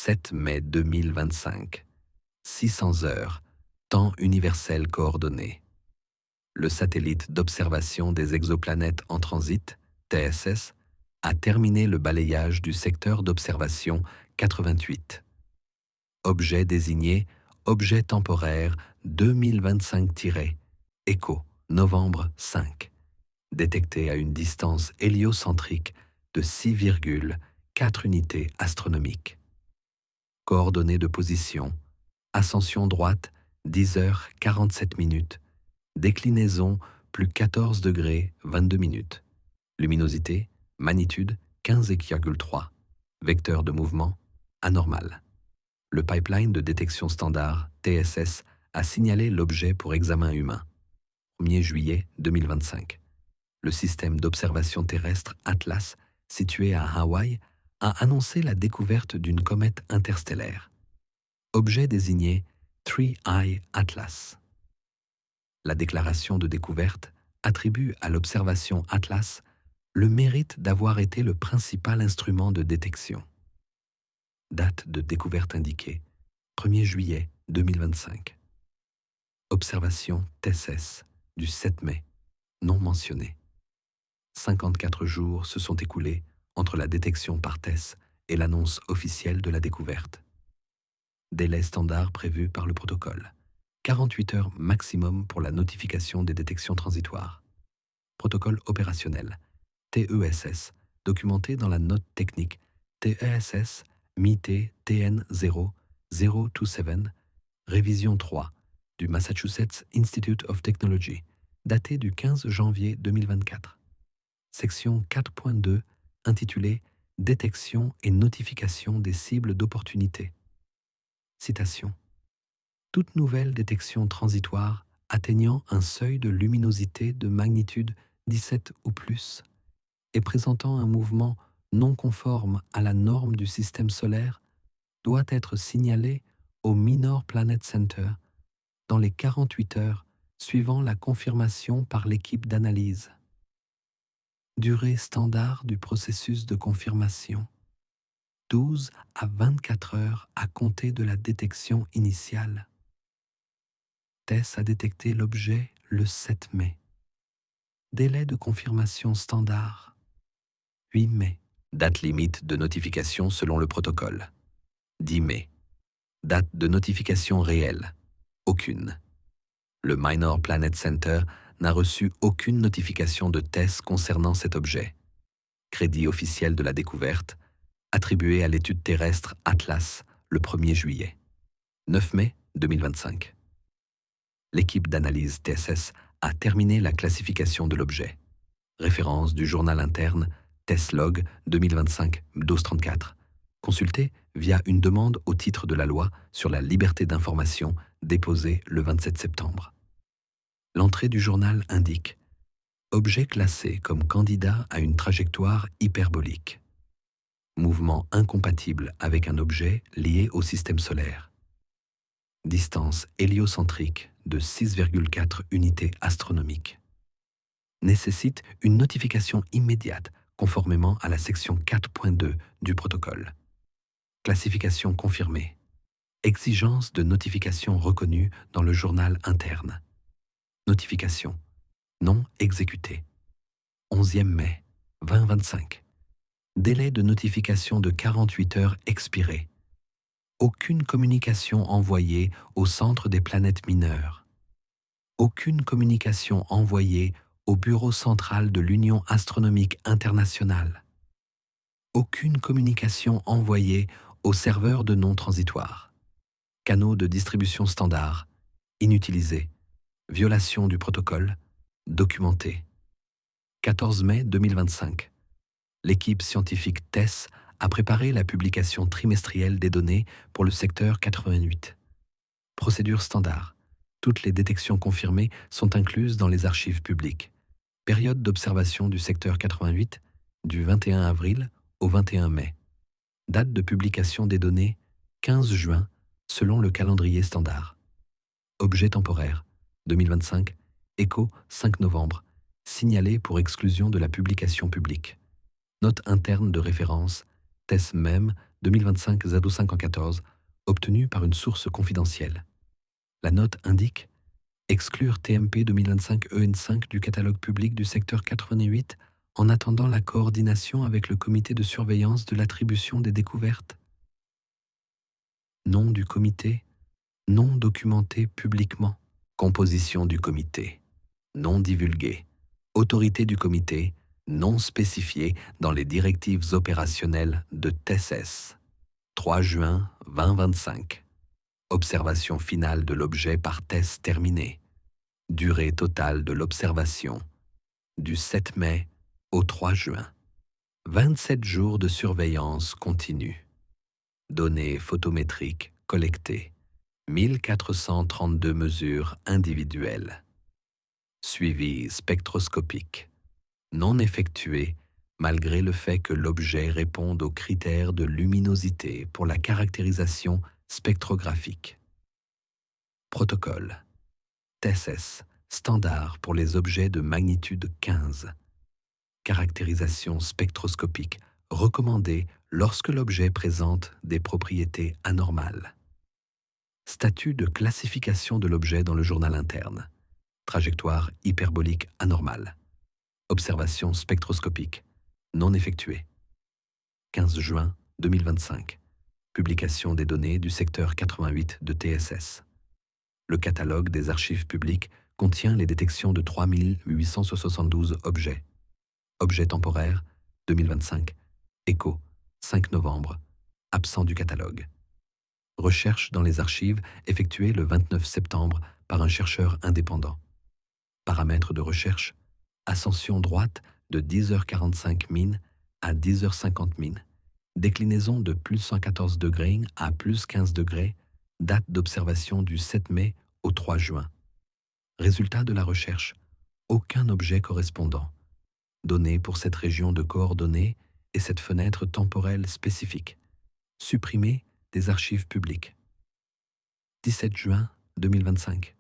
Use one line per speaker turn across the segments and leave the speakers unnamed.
7 mai 2025. 600 heures. Temps universel coordonné. Le satellite d'observation des exoplanètes en transit, TSS, a terminé le balayage du secteur d'observation 88. Objet désigné objet temporaire 2025-ECHO, novembre 5. Détecté à une distance héliocentrique de 6,4 unités astronomiques. Coordonnées de position, ascension droite 10h47, déclinaison plus 14 degrés 22 minutes, luminosité, magnitude 15,3, vecteur de mouvement anormal. Le pipeline de détection standard, TSS, a signalé l'objet pour examen humain. 1er juillet 2025. Le système d'observation terrestre Atlas, situé à Hawaï, a annoncé la découverte d'une comète interstellaire. Objet désigné Three Eye Atlas. La déclaration de découverte attribue à l'observation Atlas le mérite d'avoir été le principal instrument de détection. Date de découverte indiquée, 1er juillet 2025. Observation TSS du 7 mai, non mentionnée. 54 jours se sont écoulés entre la détection par TESS et l'annonce officielle de la découverte. Délai standard prévu par le protocole. 48 heures maximum pour la notification des détections transitoires. Protocole opérationnel. TESS, documenté dans la note technique TESS MIT TN 027, révision 3 du Massachusetts Institute of Technology, datée du 15 janvier 2024. Section 4.2 intitulée Détection et notification des cibles d'opportunité. Citation. Toute nouvelle détection transitoire atteignant un seuil de luminosité de magnitude 17 ou plus et présentant un mouvement non conforme à la norme du système solaire doit être signalée au Minor Planet Center dans les 48 heures suivant la confirmation par l'équipe d'analyse. Durée standard du processus de confirmation. 12 à 24 heures à compter de la détection initiale. TESS a détecté l'objet le 7 mai. Délai de confirmation standard. 8 mai. Date limite de notification selon le protocole. 10 mai. Date de notification réelle. Aucune. Le Minor Planet Center n'a reçu aucune notification de TESS concernant cet objet. Crédit officiel de la découverte, attribué à l'étude terrestre Atlas le 1er juillet. 9 mai 2025. L'équipe d'analyse TSS a terminé la classification de l'objet. Référence du journal interne TESS-Log 2025-1234, consulté via une demande au titre de la loi sur la liberté d'information déposée le 27 septembre. L'entrée du journal indique objet classé comme candidat à une trajectoire hyperbolique. Mouvement incompatible avec un objet lié au système solaire. Distance héliocentrique de 6,4 unités astronomiques. Nécessite une notification immédiate conformément à la section 4.2 du protocole. Classification confirmée. Exigence de notification reconnue dans le journal interne. Notification non exécutée. 11e mai 2025. Délai de notification de 48 heures expiré. Aucune communication envoyée au centre des planètes mineures. Aucune communication envoyée au bureau central de l'Union astronomique internationale. Aucune communication envoyée au serveur de non transitoire. Canaux de distribution standard, inutilisés. Violation du protocole, documentée. 14 mai 2025. L'équipe scientifique TESS a préparé la publication trimestrielle des données pour le secteur 88. Procédure standard. Toutes les détections confirmées sont incluses dans les archives publiques. Période d'observation du secteur 88 du 21 avril au 21 mai. Date de publication des données 15 juin selon le calendrier standard. Objet temporaire 2025, ECHO 5 novembre, signalé pour exclusion de la publication publique. Note interne de référence TESS MEM 2025 ZO514, obtenue par une source confidentielle. La note indique exclure TMP 2025 EN5 du catalogue public du secteur 88 en attendant la coordination avec le comité de surveillance de l'attribution des découvertes. Nom du comité, non documenté publiquement. Composition du comité, non divulguée. Autorité du comité, non spécifiée dans les directives opérationnelles de TESS. 3 juin 2025. Observation finale de l'objet par TESS terminée. Durée totale de l'observation. Du 7 mai au 3 juin. 27 jours de surveillance continue. Données photométriques collectées. 1432 mesures individuelles. Suivi spectroscopique. Non effectué malgré le fait que l'objet réponde aux critères de luminosité pour la caractérisation spectrographique. Protocole. TESS, standard pour les objets de magnitude 15. Caractérisation spectroscopique recommandée lorsque l'objet présente des propriétés anormales. Statut de classification de l'objet dans le journal interne. Trajectoire hyperbolique anormale. Observation spectroscopique. Non effectuée. 15 juin 2025. Publication des données du secteur 88 de TSS. Le catalogue des archives publiques contient les détections de 3872 objets. Objets temporaires 2025. Écho 5 novembre. Absent du catalogue. Recherche dans les archives effectuée le 29 septembre par un chercheur indépendant. Paramètres de recherche. Ascension droite de 10h45 min à 10h50 min. Déclinaison de plus 114 degrés à plus 15 degrés. Date d'observation du 7 mai au 3 juin. Résultat de la recherche. Aucun objet correspondant. Données pour cette région de coordonnées et cette fenêtre temporelle spécifique. Supprimé des archives publiques. 17 juin 2025.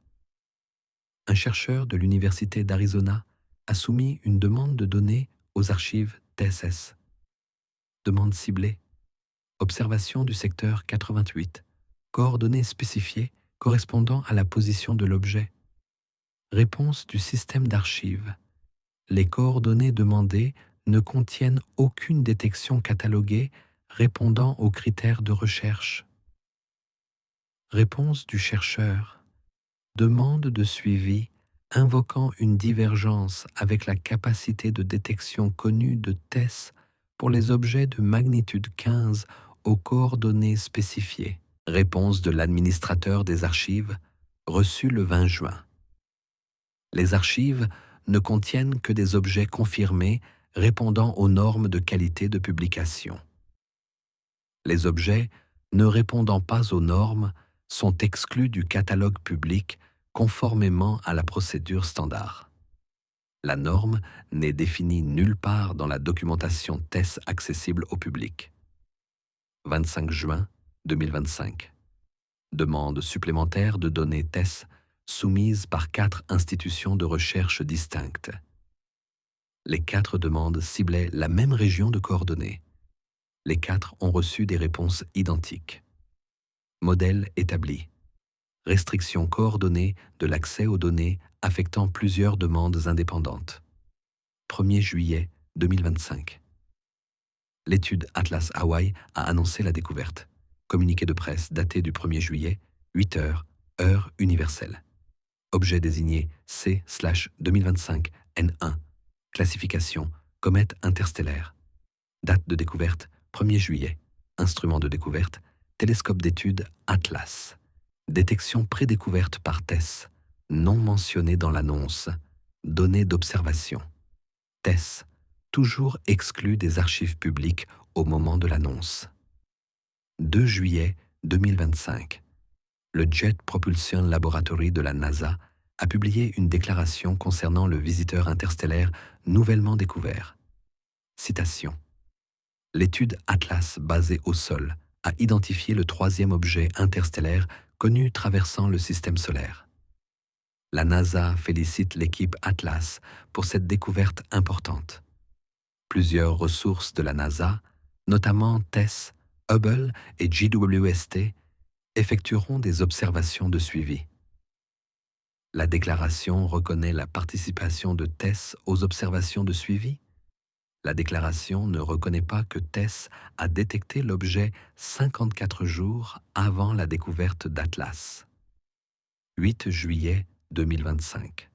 Un chercheur de l'Université d'Arizona a soumis une demande de données aux archives TSS. Demande ciblée. Observation du secteur 88. Coordonnées spécifiées correspondant à la position de l'objet. Réponse du système d'archives. Les coordonnées demandées ne contiennent aucune détection cataloguée répondant aux critères de recherche. Réponse du chercheur. Demande de suivi invoquant une divergence avec la capacité de détection connue de TESS pour les objets de magnitude 15 aux coordonnées spécifiées. Réponse de l'administrateur des archives, reçue le 20 juin. Les archives ne contiennent que des objets confirmés répondant aux normes de qualité de publication. Les objets ne répondant pas aux normes sont exclus du catalogue public conformément à la procédure standard. La norme n'est définie nulle part dans la documentation TESS accessible au public. 25 juin 2025. Demande supplémentaire de données TESS soumises par 4 institutions de recherche distinctes. Les 4 demandes ciblaient la même région de coordonnées. Les 4 ont reçu des réponses identiques. Modèle établi. Restriction coordonnée de l'accès aux données affectant plusieurs demandes indépendantes. 1er juillet 2025. L'étude Atlas Hawaii a annoncé la découverte. Communiqué de presse daté du 1er juillet, 8 heures, heure universelle. Objet désigné C/2025 N1. Classification comète interstellaire. Date de découverte 1er juillet. Instrument de découverte télescope d'étude Atlas. Détection prédécouverte par TESS. Non mentionné dans l'annonce. Données d'observation. TESS. Toujours exclu des archives publiques au moment de l'annonce. 2 juillet 2025. Le Jet Propulsion Laboratory de la NASA a publié une déclaration concernant le visiteur interstellaire nouvellement découvert. Citation. L'étude Atlas basée au sol a identifié le 3e objet interstellaire connu traversant le système solaire. La NASA félicite l'équipe Atlas pour cette découverte importante. Plusieurs ressources de la NASA, notamment TESS, Hubble et JWST effectueront des observations de suivi. La déclaration reconnaît la participation de TESS aux observations de suivi. La déclaration ne reconnaît pas que TESS a détecté l'objet 54 jours avant la découverte d'Atlas. 8 juillet 2025.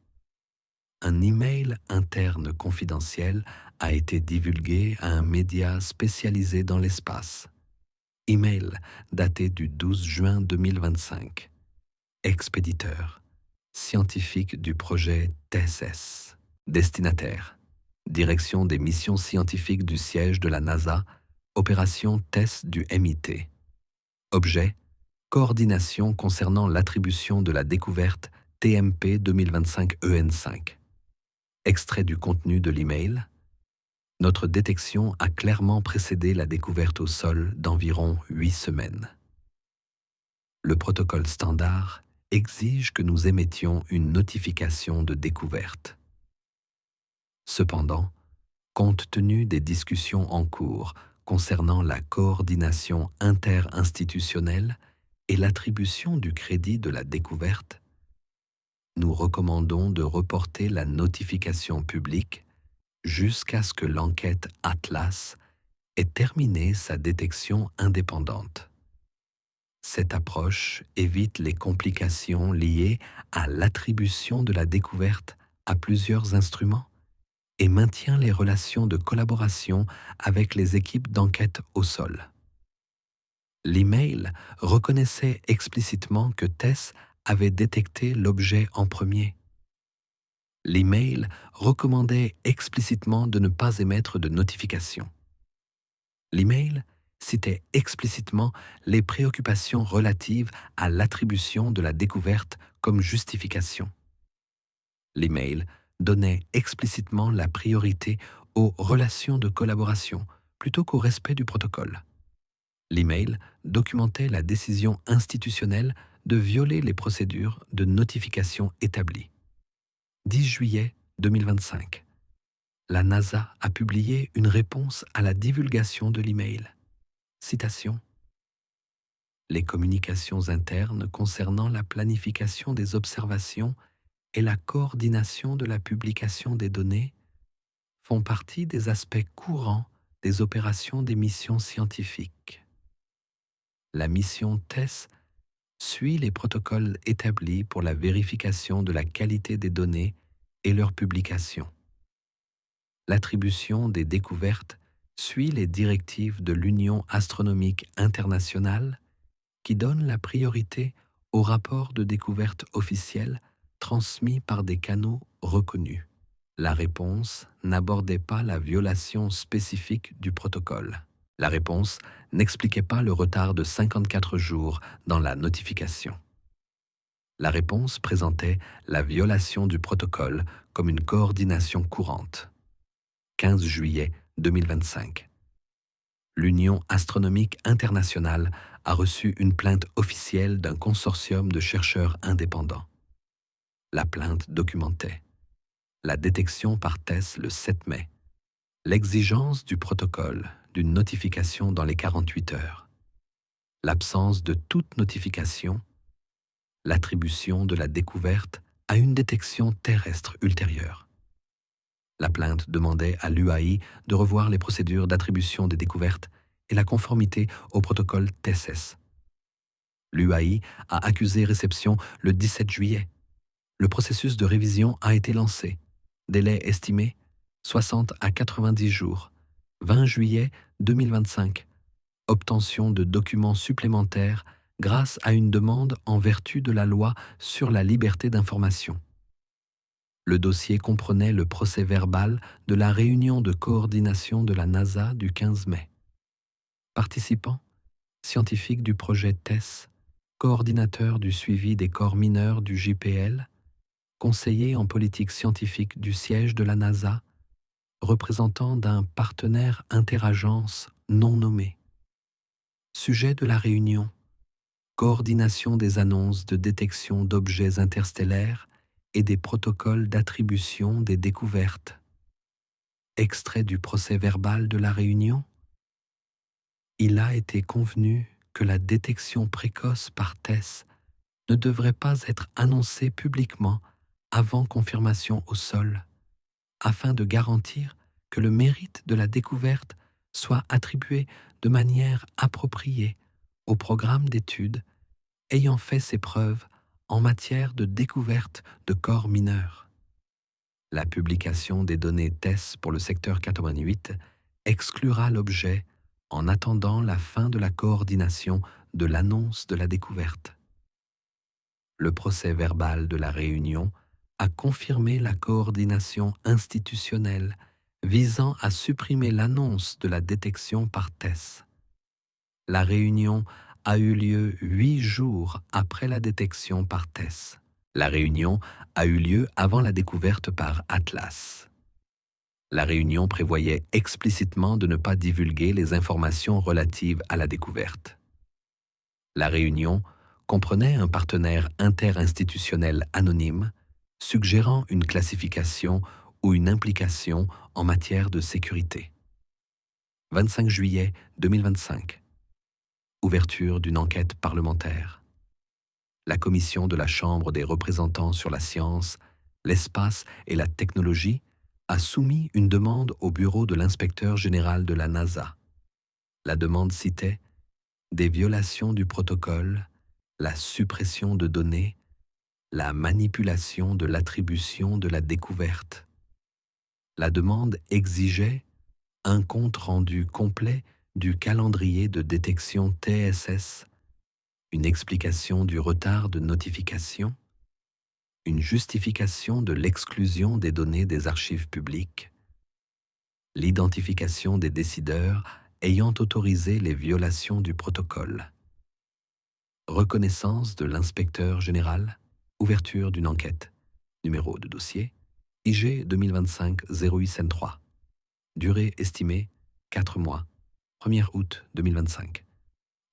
Un email interne confidentiel a été divulgué à un média spécialisé dans l'espace. Email daté du 12 juin 2025. Expéditeur. Scientifique du projet TESS. Destinataire. Direction des missions scientifiques du siège de la NASA. Opération TESS du MIT. Objet. Coordination concernant l'attribution de la découverte TMP 2025-EN5. Extrait du contenu de l'email. Notre détection a clairement précédé la découverte au sol d'environ 8 semaines. Le protocole standard exige que nous émettions une notification de découverte. Cependant, compte tenu des discussions en cours concernant la coordination interinstitutionnelle et l'attribution du crédit de la découverte, nous recommandons de reporter la notification publique jusqu'à ce que l'enquête Atlas ait terminé sa détection indépendante. Cette approche évite les complications liées à l'attribution de la découverte à plusieurs instruments et maintient les relations de collaboration avec les équipes d'enquête au sol. L'email reconnaissait explicitement que TESS avait détecté l'objet en premier. L'email recommandait explicitement de ne pas émettre de notification. L'email citait explicitement les préoccupations relatives à l'attribution de la découverte comme justification. L'email donnait explicitement la priorité aux relations de collaboration plutôt qu'au respect du protocole. L'email documentait la décision institutionnelle de violer les procédures de notification établies. 10 juillet 2025. La NASA a publié une réponse à la divulgation de l'email. Citation. Les communications internes concernant la planification des observations et la coordination de la publication des données font partie des aspects courants des opérations des missions scientifiques. La mission TESS suit les protocoles établis pour la vérification de la qualité des données et leur publication. L'attribution des découvertes suit les directives de l'Union astronomique internationale qui donne la priorité aux rapports de découverte officiels transmis par des canaux reconnus. La réponse n'abordait pas la violation spécifique du protocole. La réponse n'expliquait pas le retard de 54 jours dans la notification. La réponse présentait la violation du protocole comme une coordination courante. 15 juillet 2025. L'Union astronomique internationale a reçu une plainte officielle d'un consortium de chercheurs indépendants. La plainte documentait la détection par TESS le 7 mai, l'exigence du protocole d'une notification dans les 48 heures, l'absence de toute notification, l'attribution de la découverte à une détection terrestre ultérieure. La plainte demandait à l'UAI de revoir les procédures d'attribution des découvertes et la conformité au protocole TESS. L'UAI a accusé réception le 17 juillet. Le processus de révision a été lancé. Délai estimé 60 à 90 jours. 20 juillet 2025. Obtention de documents supplémentaires grâce à une demande en vertu de la loi sur la liberté d'information. Le dossier comprenait le procès-verbal de la réunion de coordination de la NASA du 15 mai. Participants, scientifiques du projet TESS, coordinateur du suivi des corps mineurs du JPL, conseiller en politique scientifique du siège de la NASA, représentant d'un partenaire interagence non nommé. Sujet de la réunion, coordination des annonces de détection d'objets interstellaires et des protocoles d'attribution des découvertes. Extrait du procès-verbal de la réunion. Il a été convenu que la détection précoce par TESS ne devrait pas être annoncée publiquement avant confirmation au sol, afin de garantir que le mérite de la découverte soit attribué de manière appropriée au programme d'études ayant fait ses preuves en matière de découverte de corps mineurs. La publication des données TESS pour le secteur 88 exclura l'objet en attendant la fin de la coordination de l'annonce de la découverte. Le procès-verbal de la réunion a confirmé la coordination institutionnelle visant à supprimer l'annonce de la détection par TESS. La réunion a eu lieu 8 jours après la détection par TESS. La réunion a eu lieu avant la découverte par Atlas. La réunion prévoyait explicitement de ne pas divulguer les informations relatives à la découverte. La réunion comprenait un partenaire interinstitutionnel anonyme suggérant une classification ou une implication en matière de sécurité. 25 juillet 2025. Ouverture d'une enquête parlementaire. La commission de la Chambre des représentants sur la science, l'espace et la technologie a soumis une demande au bureau de l'inspecteur général de la NASA. La demande citait des violations du protocole, la suppression de données, la manipulation de l'attribution de la découverte. La demande exigeait un compte-rendu complet du calendrier de détection TSS, une explication du retard de notification, une justification de l'exclusion des données des archives publiques, l'identification des décideurs ayant autorisé les violations du protocole, reconnaissance de l'inspecteur général, ouverture d'une enquête, numéro de dossier, IG 2025-08-3, durée estimée 4 mois, 1er août 2025.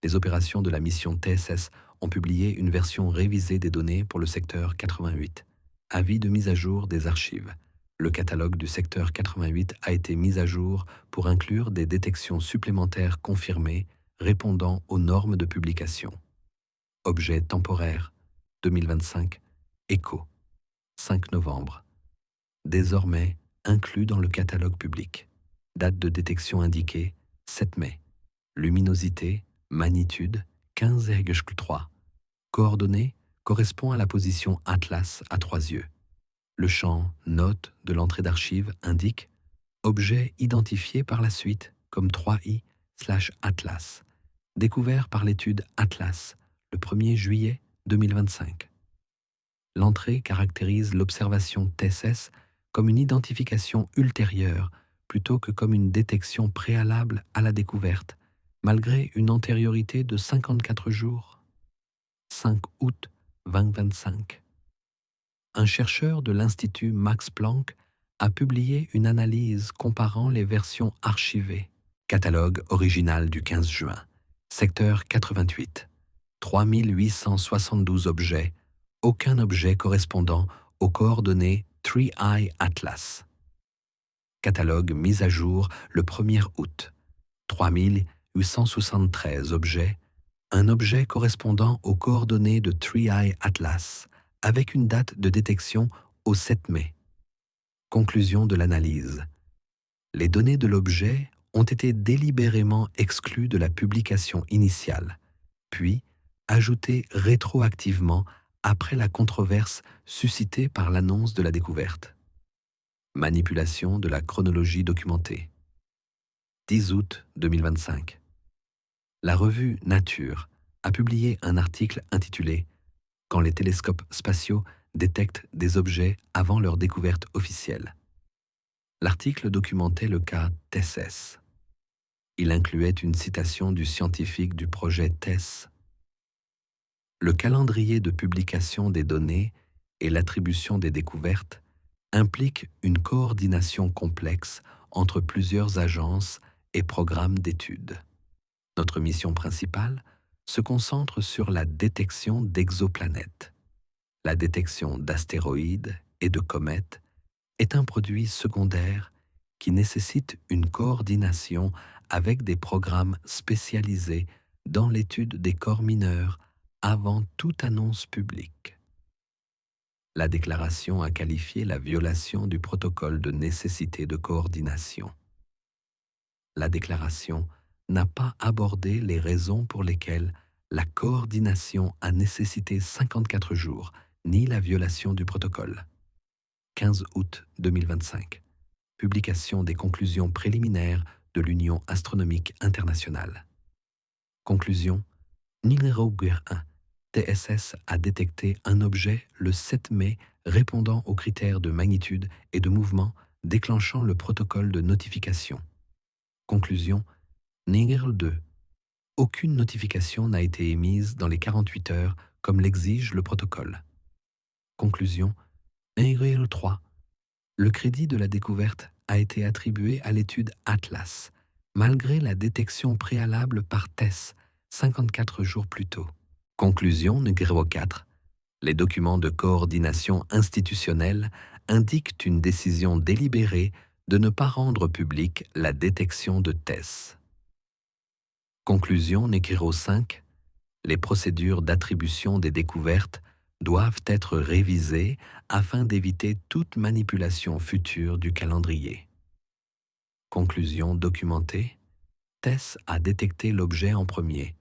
Les opérations de la mission TSS ont publié une version révisée des données pour le secteur 88. Avis de mise à jour des archives. Le catalogue du secteur 88 a été mis à jour pour inclure des détections supplémentaires confirmées répondant aux normes de publication. Objet temporaire 2025, ECHO, 5 novembre. Désormais inclus dans le catalogue public. Date de détection indiquée 7 mai. Luminosité, magnitude 15,3. Coordonnées correspond à la position Atlas à 3 yeux. Le champ Note de l'entrée d'archives indique objet identifié par la suite comme 3i/Atlas, découvert par l'étude Atlas le 1er juillet 2025. L'entrée caractérise l'observation TSS comme une identification ultérieure plutôt que comme une détection préalable à la découverte, malgré une antériorité de 54 jours. 5 août 2025. Un chercheur de l'Institut Max Planck a publié une analyse comparant les versions archivées. Catalogue original du 15 juin. Secteur 88. 3872 objets, aucun objet correspondant aux coordonnées 3i Atlas. Catalogue mis à jour le 1er août. 3873 objets, un objet correspondant aux coordonnées de 3i Atlas, avec une date de détection au 7 mai. Conclusion de l'analyse. Les données de l'objet ont été délibérément exclues de la publication initiale, puis ajoutées rétroactivement après la controverse suscitée par l'annonce de la découverte. Manipulation de la chronologie documentée. 10 août 2025. La revue Nature a publié un article intitulé « Quand les télescopes spatiaux détectent des objets avant leur découverte officielle ». L'article documentait le cas TESS. Il incluait une citation du scientifique du projet TESS. Le calendrier de publication des données et l'attribution des découvertes impliquent une coordination complexe entre plusieurs agences et programmes d'études. Notre mission principale se concentre sur la détection d'exoplanètes. La détection d'astéroïdes et de comètes est un produit secondaire qui nécessite une coordination avec des programmes spécialisés dans l'étude des corps mineurs avant toute annonce publique. La déclaration a qualifié la violation du protocole de nécessité de coordination. La déclaration n'a pas abordé les raisons pour lesquelles la coordination a nécessité 54 jours, ni la violation du protocole. 15 août 2025. Publication des conclusions préliminaires de l'Union astronomique internationale. Conclusion. Numéro 1. TSS a détecté un objet le 7 mai répondant aux critères de magnitude et de mouvement déclenchant le protocole de notification. Conclusion. Numéro 2. Aucune notification n'a été émise dans les 48 heures comme l'exige le protocole. Conclusion. Numéro 3. Le crédit de la découverte a été attribué à l'étude Atlas, malgré la détection préalable par TESS 54 jours plus tôt. Conclusion numéro 4. Les documents de coordination institutionnelle indiquent une décision délibérée de ne pas rendre publique la détection de TESS. Conclusion numéro 5. Les procédures d'attribution des découvertes doivent être révisées afin d'éviter toute manipulation future du calendrier. Conclusion documentée. TESS a détecté l'objet en premier,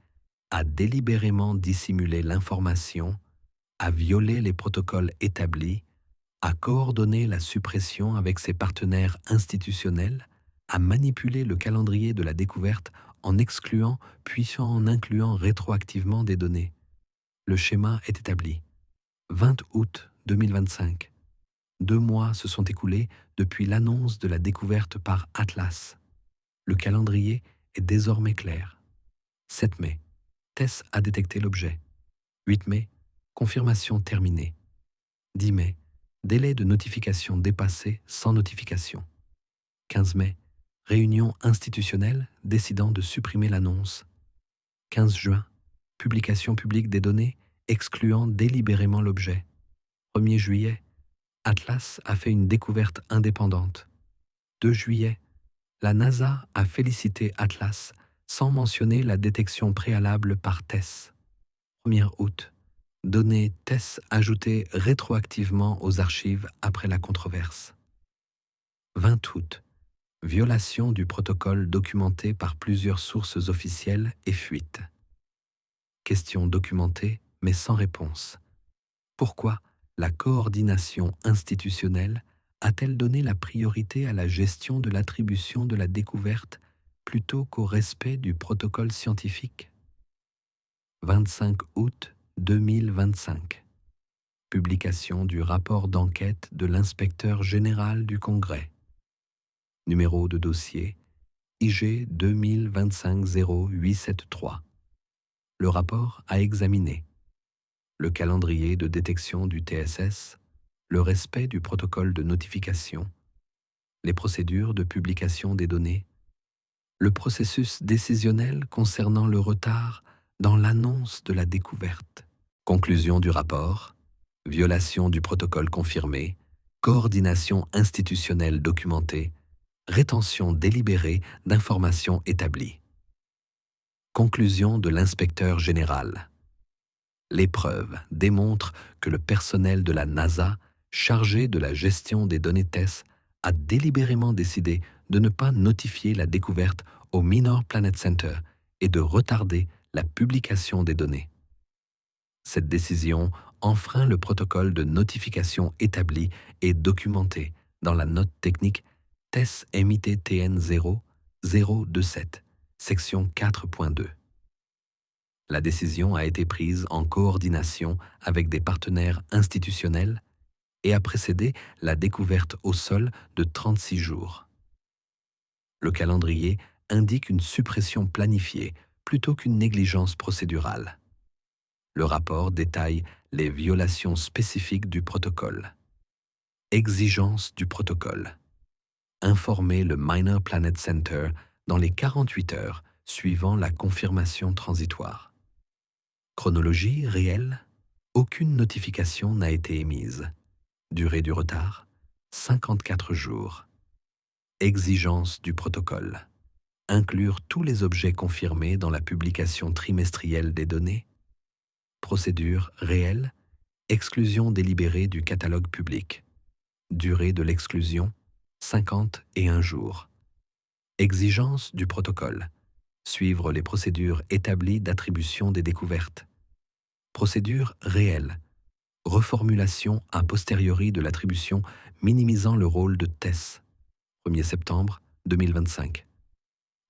a délibérément dissimulé l'information, a violé les protocoles établis, a coordonné la suppression avec ses partenaires institutionnels, a manipulé le calendrier de la découverte en excluant puis en incluant rétroactivement des données. Le schéma est établi. 20 août 2025. 2 mois se sont écoulés depuis l'annonce de la découverte par Atlas. Le calendrier est désormais clair. 7 mai. TESS a détecté l'objet. 8 mai. Confirmation terminée. 10 mai. Délai de notification dépassé sans notification. 15 mai. Réunion institutionnelle décidant de supprimer l'annonce. 15 juin. Publication publique des données excluant délibérément l'objet. 1er juillet. Atlas a fait une découverte indépendante. 2 juillet. La NASA a félicité Atlas sans mentionner la détection préalable par TESS. 1er août. Données TESS ajoutées rétroactivement aux archives après la controverse. 20 août. Violation du protocole documentée par plusieurs sources officielles et fuite. Question documentée mais sans réponse. Pourquoi la coordination institutionnelle a-t-elle donné la priorité à la gestion de l'attribution de la découverte plutôt qu'au respect du protocole scientifique? 25 août 2025. Publication du rapport d'enquête de l'inspecteur général du Congrès. Numéro de dossier IG 2025-0873. Le rapport a examiné le calendrier de détection du TSS, le respect du protocole de notification, les procédures de publication des données, le processus décisionnel concernant le retard dans l'annonce de la découverte. Conclusion du rapport, violation du protocole confirmé, coordination institutionnelle documentée, rétention délibérée d'informations établies. Conclusion de l'inspecteur général. Les preuves démontrent que le personnel de la NASA, chargé de la gestion des données TESS, a délibérément décidé de ne pas notifier la découverte au Minor Planet Center et de retarder la publication des données. Cette décision enfreint le protocole de notification établi et documenté dans la note technique TESS MIT-TN 0-027, section 4.2. La décision a été prise en coordination avec des partenaires institutionnels et a précédé la découverte au sol de 36 jours. Le calendrier indique une suppression planifiée plutôt qu'une négligence procédurale. Le rapport détaille les violations spécifiques du protocole. Exigence du protocole. Informer le Minor Planet Center dans les 48 heures suivant la confirmation transitoire. Chronologie réelle, aucune notification n'a été émise. Durée du retard, 54 jours. Exigence du protocole. Inclure tous les objets confirmés dans la publication trimestrielle des données. Procédure réelle. Exclusion délibérée du catalogue public. Durée de l'exclusion, 51 jours. Exigence du protocole. Suivre les procédures établies d'attribution des découvertes. Procédure réelle. Reformulation a posteriori de l'attribution minimisant le rôle de TESS. 1er septembre 2025.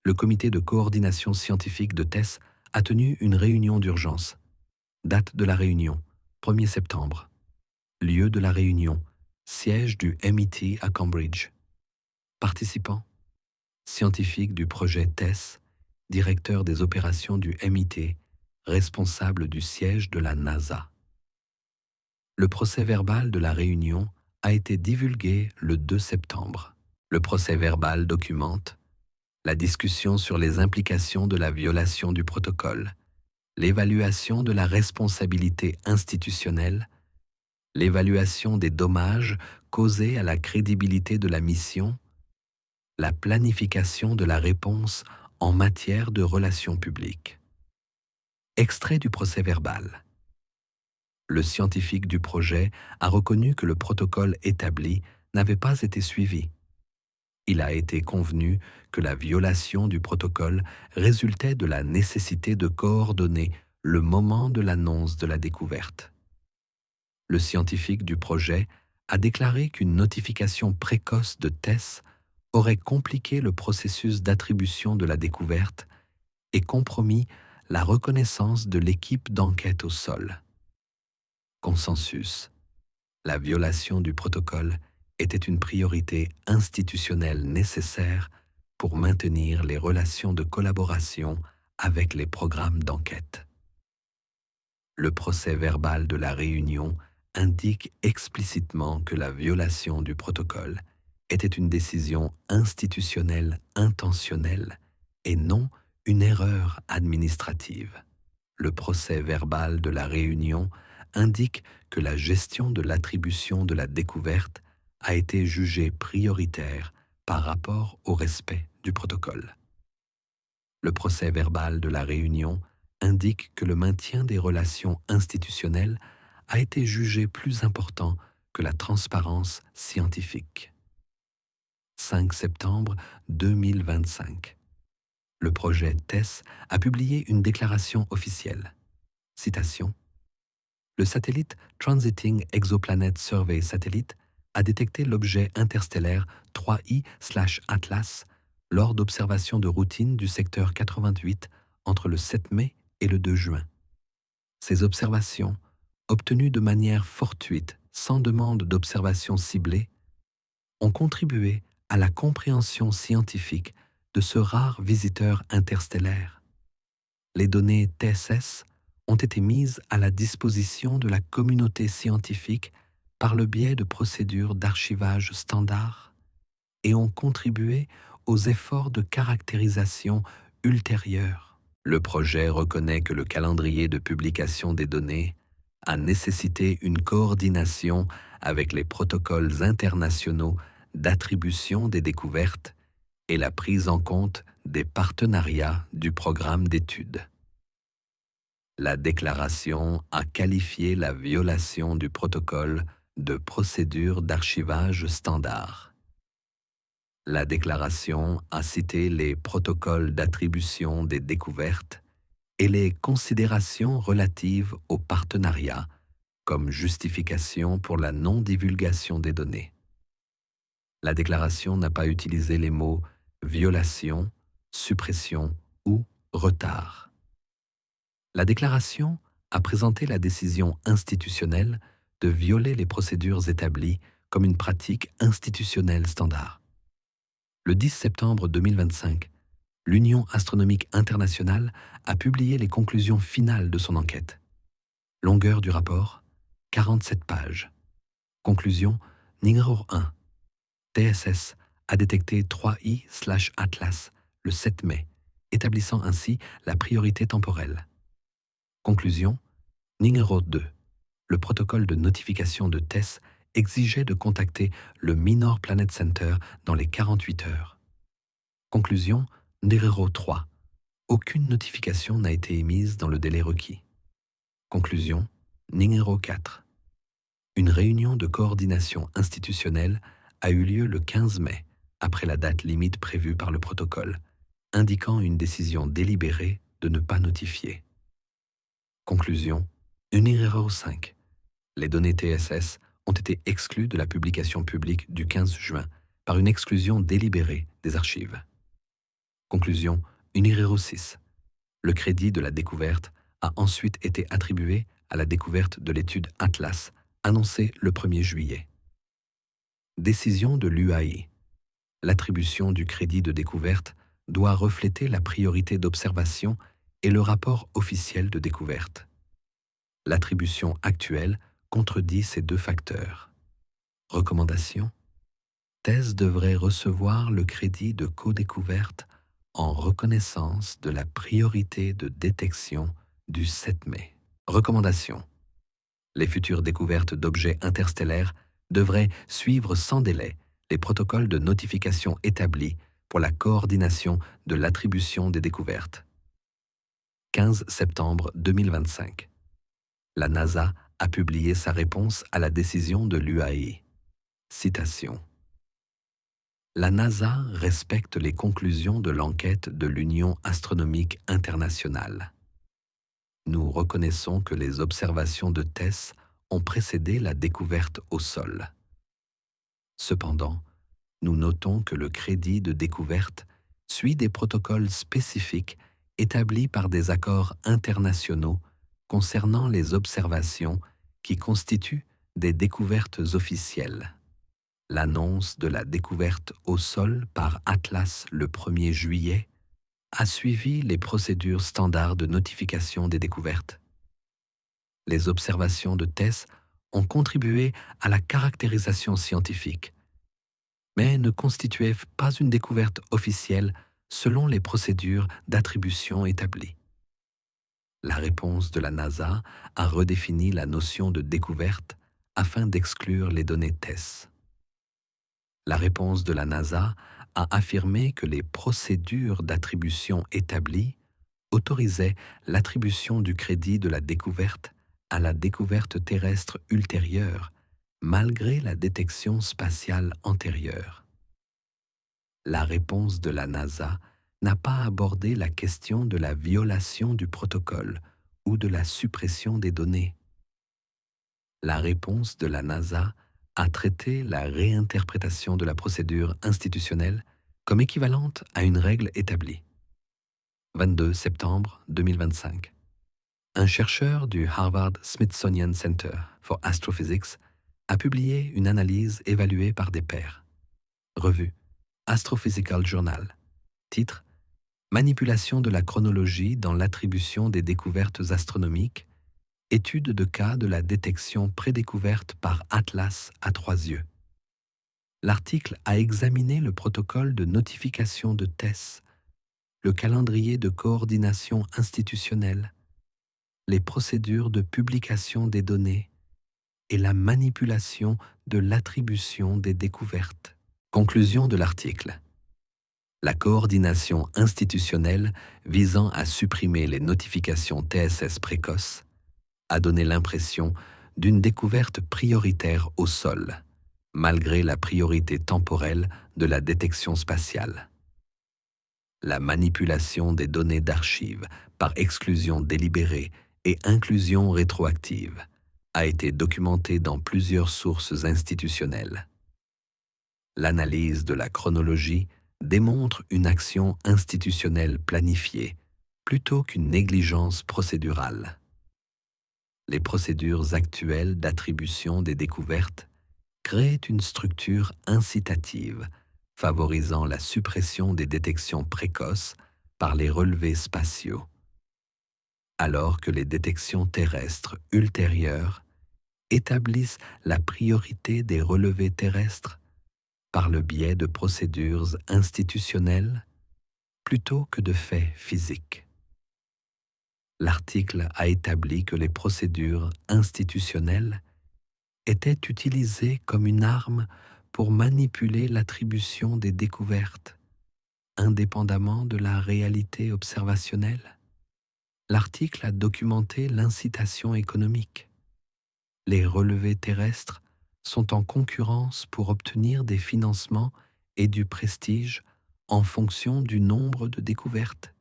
Le comité de coordination scientifique de TESS a tenu une réunion d'urgence. Date de la réunion, 1er septembre. Lieu de la réunion, siège du MIT à Cambridge. Participants, scientifiques du projet TESS, directeur des opérations du MIT, responsable du siège de la NASA. Le procès-verbal de la réunion a été divulgué le 2 septembre. Le procès-verbal documente la discussion sur les implications de la violation du protocole, l'évaluation de la responsabilité institutionnelle, l'évaluation des dommages causés à la crédibilité de la mission, la planification de la réponse en matière de relations publiques. Extrait du procès-verbal. Le scientifique du projet a reconnu que le protocole établi n'avait pas été suivi. Il a été convenu que la violation du protocole résultait de la nécessité de coordonner le moment de l'annonce de la découverte. Le scientifique du projet a déclaré qu'une notification précoce de TESS aurait compliqué le processus d'attribution de la découverte et compromis la reconnaissance de l'équipe d'enquête au sol. Consensus. La violation du protocole était une priorité institutionnelle nécessaire pour maintenir les relations de collaboration avec les programmes d'enquête. Le procès-verbal de la réunion indique explicitement que la violation du protocole était une décision institutionnelle intentionnelle et non une erreur administrative. Le procès-verbal de la réunion indique que la gestion de l'attribution de la découverte a été jugée prioritaire par rapport au respect du protocole. Le procès-verbal de la réunion indique que le maintien des relations institutionnelles a été jugé plus important que la transparence scientifique. 5 septembre 2025. Le projet TESS a publié une déclaration officielle. Citation. Le satellite Transiting Exoplanet Survey Satellite a détecté l'objet interstellaire 3I/Atlas lors d'observations de routine du secteur 88 entre le 7 mai et le 2 juin. Ces observations, obtenues de manière fortuite sans demande d'observation ciblée, ont contribué à la compréhension scientifique de ce rare visiteur interstellaire. Les données TSS ont été mises à la disposition de la communauté scientifique par le biais de procédures d'archivage standards et ont contribué aux efforts de caractérisation ultérieurs. Le projet reconnaît que le calendrier de publication des données a nécessité une coordination avec les protocoles internationaux d'attribution des découvertes et la prise en compte des partenariats du programme d'études. La déclaration a qualifié la violation du protocole de procédure d'archivage standard. La déclaration a cité les protocoles d'attribution des découvertes et les considérations relatives au partenariat comme justification pour la non-divulgation des données. La déclaration n'a pas utilisé les mots violation, suppression ou retard. La déclaration a présenté la décision institutionnelle de violer les procédures établies comme une pratique institutionnelle standard. Le 10 septembre 2025, l'Union astronomique internationale a publié les conclusions finales de son enquête. Longueur du rapport, 47 pages. Conclusion numéro 1. TSS a détecté 3I/Atlas le 7 mai, établissant ainsi la priorité temporelle. Conclusion numéro 2. Le protocole de notification de TESS exigeait de contacter le Minor Planet Center dans les 48 heures. Conclusion Numéro 3. Aucune notification n'a été émise dans le délai requis. Conclusion. Numéro 4. Une réunion de coordination institutionnelle a eu lieu le 15 mai, après la date limite prévue par le protocole, indiquant une décision délibérée de ne pas notifier. Conclusion. Numéro 5. Les données TSS ont été exclues de la publication publique du 15 juin par une exclusion délibérée des archives. Conclusion. Numéro 6. Le crédit de la découverte a ensuite été attribué à la découverte de l'étude Atlas, annoncée le 1er juillet. Décision de l'UAI. L'attribution du crédit de découverte doit refléter la priorité d'observation et le rapport officiel de découverte. L'attribution actuelle contredit ces deux facteurs. Recommandation. TESS devrait recevoir le crédit de co-découverte en reconnaissance de la priorité de détection du 7 mai. Recommandation. Les futures découvertes d'objets interstellaires devraient suivre sans délai les protocoles de notification établis pour la coordination de l'attribution des découvertes. 15 septembre 2025. La NASA a publié sa réponse à la décision de l'UAI. Citation. La NASA respecte les conclusions de l'enquête de l'Union astronomique internationale. Nous reconnaissons que les observations de TESS ont précédé la découverte au sol. Cependant, nous notons que le crédit de découverte suit des protocoles spécifiques établis par des accords internationaux concernant les observations qui constituent des découvertes officielles. L'annonce de la découverte au sol par Atlas le 1er juillet a suivi les procédures standards de notification des découvertes. Les observations de TESS ont contribué à la caractérisation scientifique, mais ne constituaient pas une découverte officielle selon les procédures d'attribution établies. La réponse de la NASA a redéfini la notion de découverte afin d'exclure les données TESS. La réponse de la NASA a affirmé que les procédures d'attribution établies autorisaient l'attribution du crédit de la découverte à la découverte terrestre ultérieure, malgré la détection spatiale antérieure. La réponse de la NASA n'a pas abordé la question de la violation du protocole ou de la suppression des données. La réponse de la NASA a traité la réinterprétation de la procédure institutionnelle comme équivalente à une règle établie. 22 septembre 2025. Un chercheur du Harvard Smithsonian Center for Astrophysics a publié une analyse évaluée par des pairs. Revue Astrophysical Journal. Titre: Manipulation de la chronologie dans l'attribution des découvertes astronomiques. Étude de cas de la détection prédécouverte par Atlas à 3 yeux. L'article a examiné le protocole de notification de TESS, le calendrier de coordination institutionnelle, les procédures de publication des données et la manipulation de l'attribution des découvertes. Conclusion de l'article. La coordination institutionnelle visant à supprimer les notifications TSS précoces a donné l'impression d'une découverte prioritaire au sol, malgré la priorité temporelle de la détection spatiale. La manipulation des données d'archives par exclusion délibérée et inclusion rétroactive a été documentée dans plusieurs sources institutionnelles. L'analyse de la chronologie démontre une action institutionnelle planifiée plutôt qu'une négligence procédurale. Les procédures actuelles d'attribution des découvertes créent une structure incitative favorisant la suppression des détections précoces par les relevés spatiaux, alors que les détections terrestres ultérieures établissent la priorité des relevés terrestres par le biais de procédures institutionnelles plutôt que de faits physiques. L'article a établi que les procédures institutionnelles étaient utilisées comme une arme pour manipuler l'attribution des découvertes indépendamment de la réalité observationnelle. L'article a documenté l'incitation économique. Les relevés terrestres sont en concurrence pour obtenir des financements et du prestige en fonction du nombre de découvertes.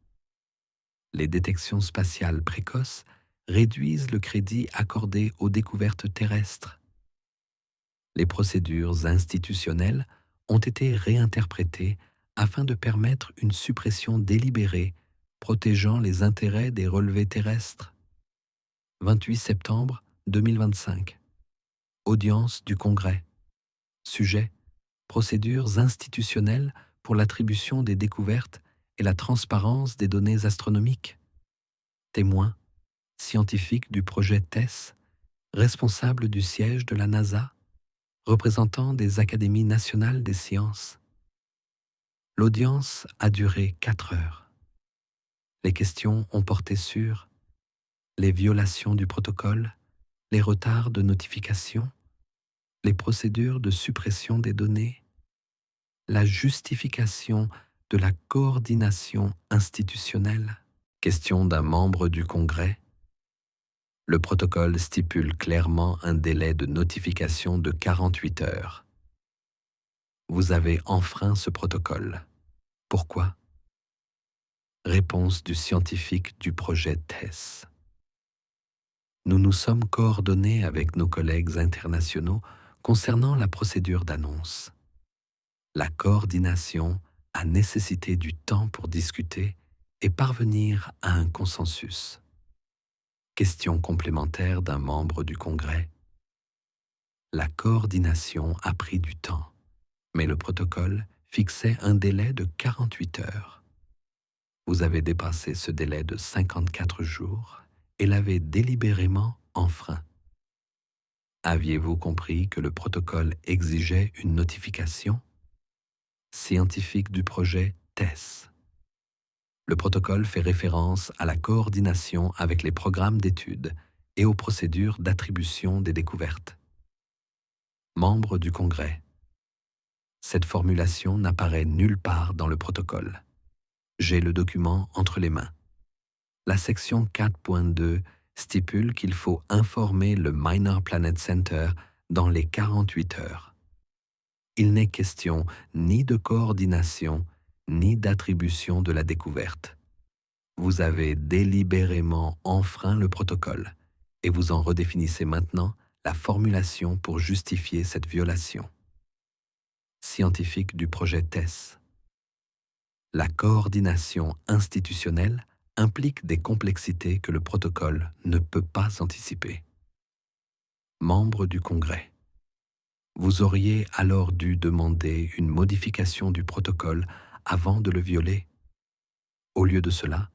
Les détections spatiales précoces réduisent le crédit accordé aux découvertes terrestres. Les procédures institutionnelles ont été réinterprétées afin de permettre une suppression délibérée protégeant les intérêts des relevés terrestres. 28 septembre 2025. Audience du Congrès. Sujet: procédures institutionnelles pour l'attribution des découvertes et la transparence des données astronomiques. Témoin: scientifique du projet TESS, responsable du siège de la NASA, représentant des académies nationales des sciences. L'audience a duré 4 heures. Les questions ont porté sur les violations du protocole, les retards de notification, les procédures de suppression des données, la justification de la coordination institutionnelle. Question d'un membre du Congrès. Le protocole stipule clairement un délai de notification de 48 heures. Vous avez enfreint ce protocole. Pourquoi? Réponse du scientifique du projet TESS. Nous nous sommes coordonnés avec nos collègues internationaux concernant la procédure d'annonce. La coordination a nécessité du temps pour discuter et parvenir à un consensus. Question complémentaire d'un membre du Congrès. La coordination a pris du temps, mais le protocole fixait un délai de 48 heures. Vous avez dépassé ce délai de 54 jours et l'avez délibérément enfreint. Aviez-vous compris que le protocole exigeait une notification? Scientifique du projet TESS. Le protocole fait référence à la coordination avec les programmes d'études et aux procédures d'attribution des découvertes. Membre du Congrès. Cette formulation n'apparaît nulle part dans le protocole. J'ai le document entre les mains. La section 4.2 stipule qu'il faut informer le Minor Planet Center dans les 48 heures. Il n'est question ni de coordination, ni d'attribution de la découverte. Vous avez délibérément enfreint le protocole et vous en redéfinissez maintenant la formulation pour justifier cette violation. Scientifique du projet TESS. La coordination institutionnelle implique des complexités que le protocole ne peut pas anticiper. Membre du Congrès. Vous auriez alors dû demander une modification du protocole avant de le violer. Au lieu de cela,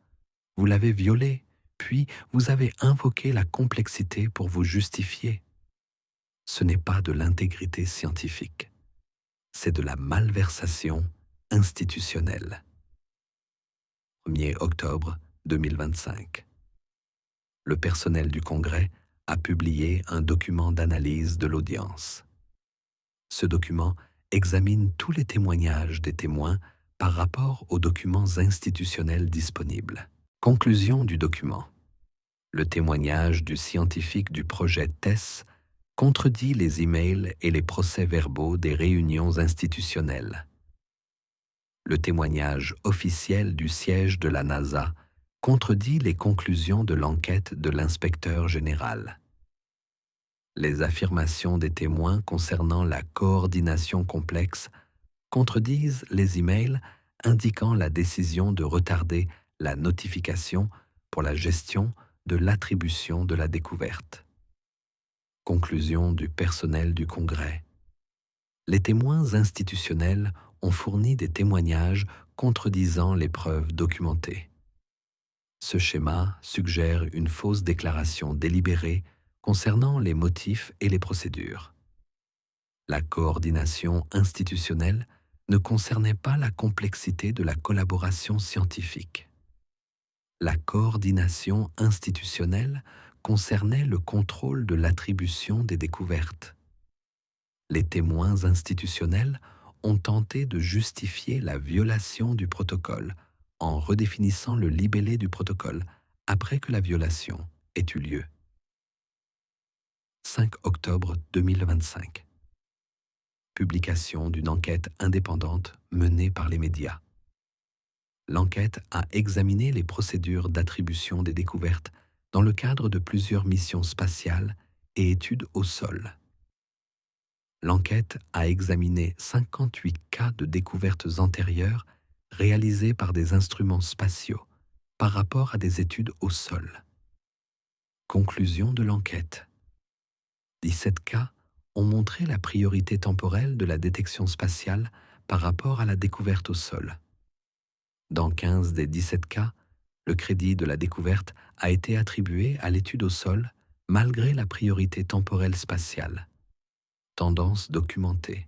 vous l'avez violé, puis vous avez invoqué la complexité pour vous justifier. Ce n'est pas de l'intégrité scientifique, c'est de la malversation institutionnelle. 1er octobre 2025. Le personnel du Congrès a publié un document d'analyse de l'audience. Ce document examine tous les témoignages des témoins par rapport aux documents institutionnels disponibles. Conclusion du document. Le témoignage du scientifique du projet TESS contredit les emails et les procès-verbaux des réunions institutionnelles. Le témoignage officiel du siège de la NASA contredit les conclusions de l'enquête de l'inspecteur général. Les affirmations des témoins concernant la coordination complexe contredisent les emails indiquant la décision de retarder la notification pour la gestion de l'attribution de la découverte. Conclusion du personnel du Congrès. Les témoins institutionnels ont fourni des témoignages contredisant les preuves documentées. Ce schéma suggère une fausse déclaration délibérée concernant les motifs et les procédures. La coordination institutionnelle ne concernait pas la complexité de la collaboration scientifique. La coordination institutionnelle concernait le contrôle de l'attribution des découvertes. Les témoins institutionnels ont tenté de justifier la violation du protocole en redéfinissant le libellé du protocole après que la violation ait eu lieu. 5 octobre 2025. Publication d'une enquête indépendante menée par les médias. L'enquête a examiné les procédures d'attribution des découvertes dans le cadre de plusieurs missions spatiales et études au sol. L'enquête a examiné 58 cas de découvertes antérieures réalisées par des instruments spatiaux par rapport à des études au sol. Conclusion de l'enquête. 17 cas ont montré la priorité temporelle de la détection spatiale par rapport à la découverte au sol. Dans 15 des 17 cas, le crédit de la découverte a été attribué à l'étude au sol malgré la priorité temporelle spatiale. Tendance documentée.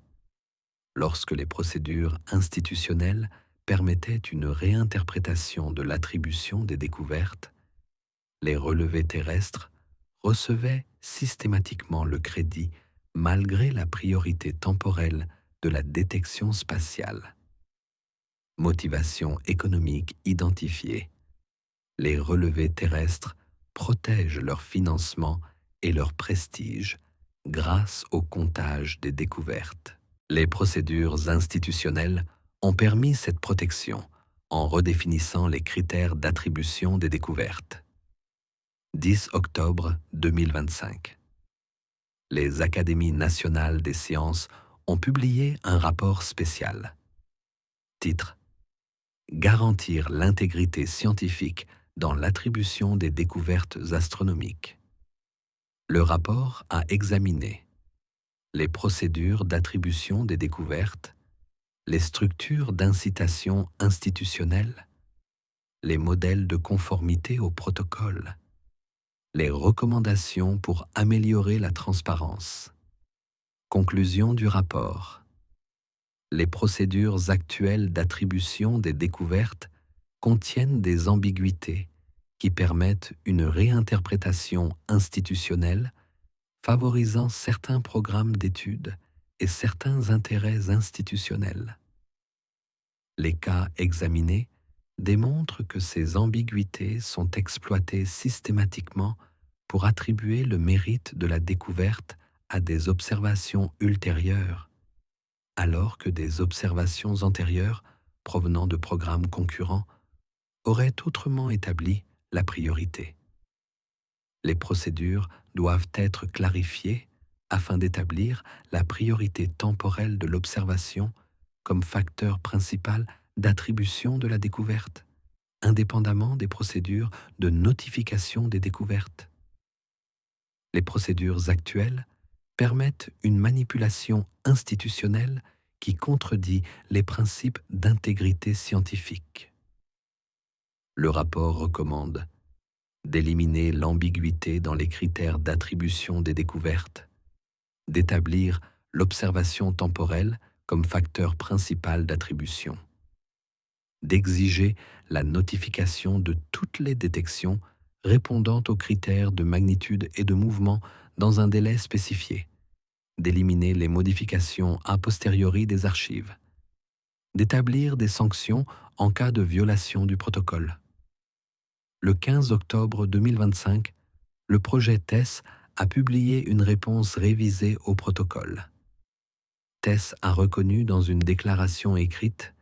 Lorsque les procédures institutionnelles permettaient une réinterprétation de l'attribution des découvertes, les relevés terrestres recevaient systématiquement le crédit malgré la priorité temporelle de la détection spatiale. Motivation économique identifiée. Les relevés terrestres protègent leur financement et leur prestige grâce au comptage des découvertes. Les procédures institutionnelles ont permis cette protection en redéfinissant les critères d'attribution des découvertes. 10 octobre 2025. Les Académies nationales des sciences ont publié un rapport spécial. Titre: Garantir l'intégrité scientifique dans l'attribution des découvertes astronomiques. Le rapport a examiné les procédures d'attribution des découvertes, les structures d'incitation institutionnelles, les modèles de conformité au protocole, les recommandations pour améliorer la transparence. Conclusion du rapport. Les procédures actuelles d'attribution des découvertes contiennent des ambiguïtés qui permettent une réinterprétation institutionnelle favorisant certains programmes d'études et certains intérêts institutionnels. Les cas examinés démontrent que ces ambiguïtés sont exploitées systématiquement pour attribuer le mérite de la découverte à des observations ultérieures, alors que des observations antérieures provenant de programmes concurrents auraient autrement établi la priorité. Les procédures doivent être clarifiées afin d'établir la priorité temporelle de l'observation comme facteur principal d'attribution de la découverte, indépendamment des procédures de notification des découvertes. Les procédures actuelles permettent une manipulation institutionnelle qui contredit les principes d'intégrité scientifique. Le rapport recommande d'éliminer l'ambiguïté dans les critères d'attribution des découvertes, d'établir l'observation temporelle comme facteur principal d'attribution, d'exiger la notification de toutes les détections répondant aux critères de magnitude et de mouvement dans un délai spécifié, d'éliminer les modifications a posteriori des archives, d'établir des sanctions en cas de violation du protocole. Le 15 octobre 2025, le projet TESS a publié une réponse révisée au protocole. TESS a reconnu dans une déclaration écrite: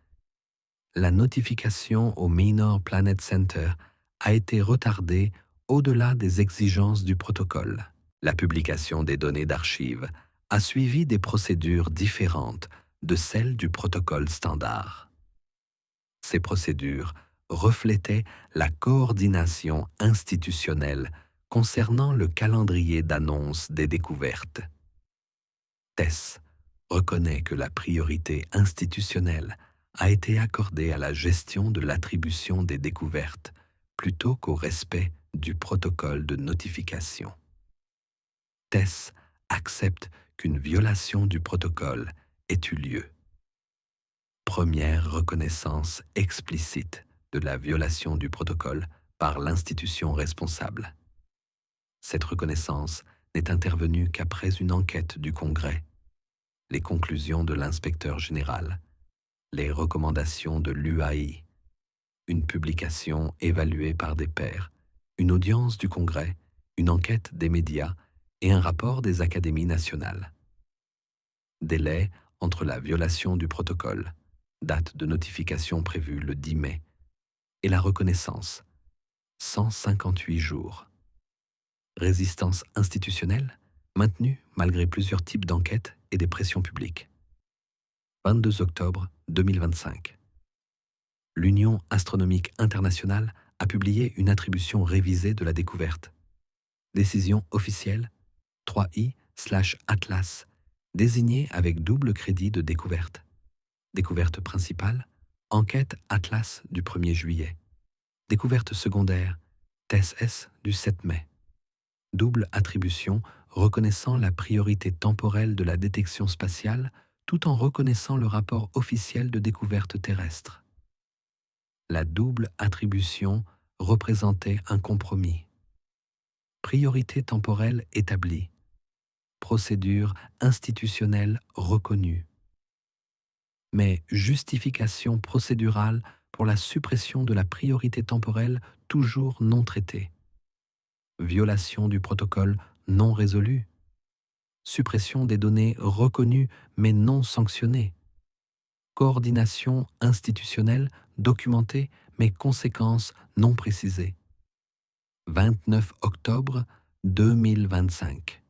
la notification au Minor Planet Center a été retardée au-delà des exigences du protocole. La publication des données d'archives a suivi des procédures différentes de celles du protocole standard. Ces procédures reflétaient la coordination institutionnelle concernant le calendrier d'annonce des découvertes. TESS reconnaît que la priorité institutionnelle a été accordée à la gestion de l'attribution des découvertes plutôt qu'au respect du protocole de notification. TESS accepte qu'une violation du protocole ait eu lieu. Première reconnaissance explicite de la violation du protocole par l'institution responsable. Cette reconnaissance n'est intervenue qu'après une enquête du Congrès. les conclusions de l'inspecteur général, les recommandations de l'UAI, une publication évaluée par des pairs, une audience du Congrès, une enquête des médias et un rapport des académies nationales. Délai entre la violation du protocole, date de notification prévue le 10 mai, et la reconnaissance, 158 jours. Résistance institutionnelle, maintenue malgré plusieurs types d'enquêtes et des pressions publiques. 22 octobre 2025. L'Union astronomique internationale a publié une attribution révisée de la découverte. Décision officielle 3i/Atlas, désignée avec double crédit de découverte. Découverte principale, enquête Atlas du 1er juillet. Découverte secondaire, TESS du 7 mai. Double attribution reconnaissant la priorité temporelle de la détection spatiale tout en reconnaissant le rapport officiel de découverte terrestre. La double attribution représentait un compromis. Priorité temporelle établie. Procédure institutionnelle reconnue. Mais justification procédurale pour la suppression de la priorité temporelle toujours non traitée. Violation du protocole non résolue. Suppression des données reconnues mais non sanctionnées. Coordination institutionnelle documentée mais conséquences non précisées. 29 octobre 2025.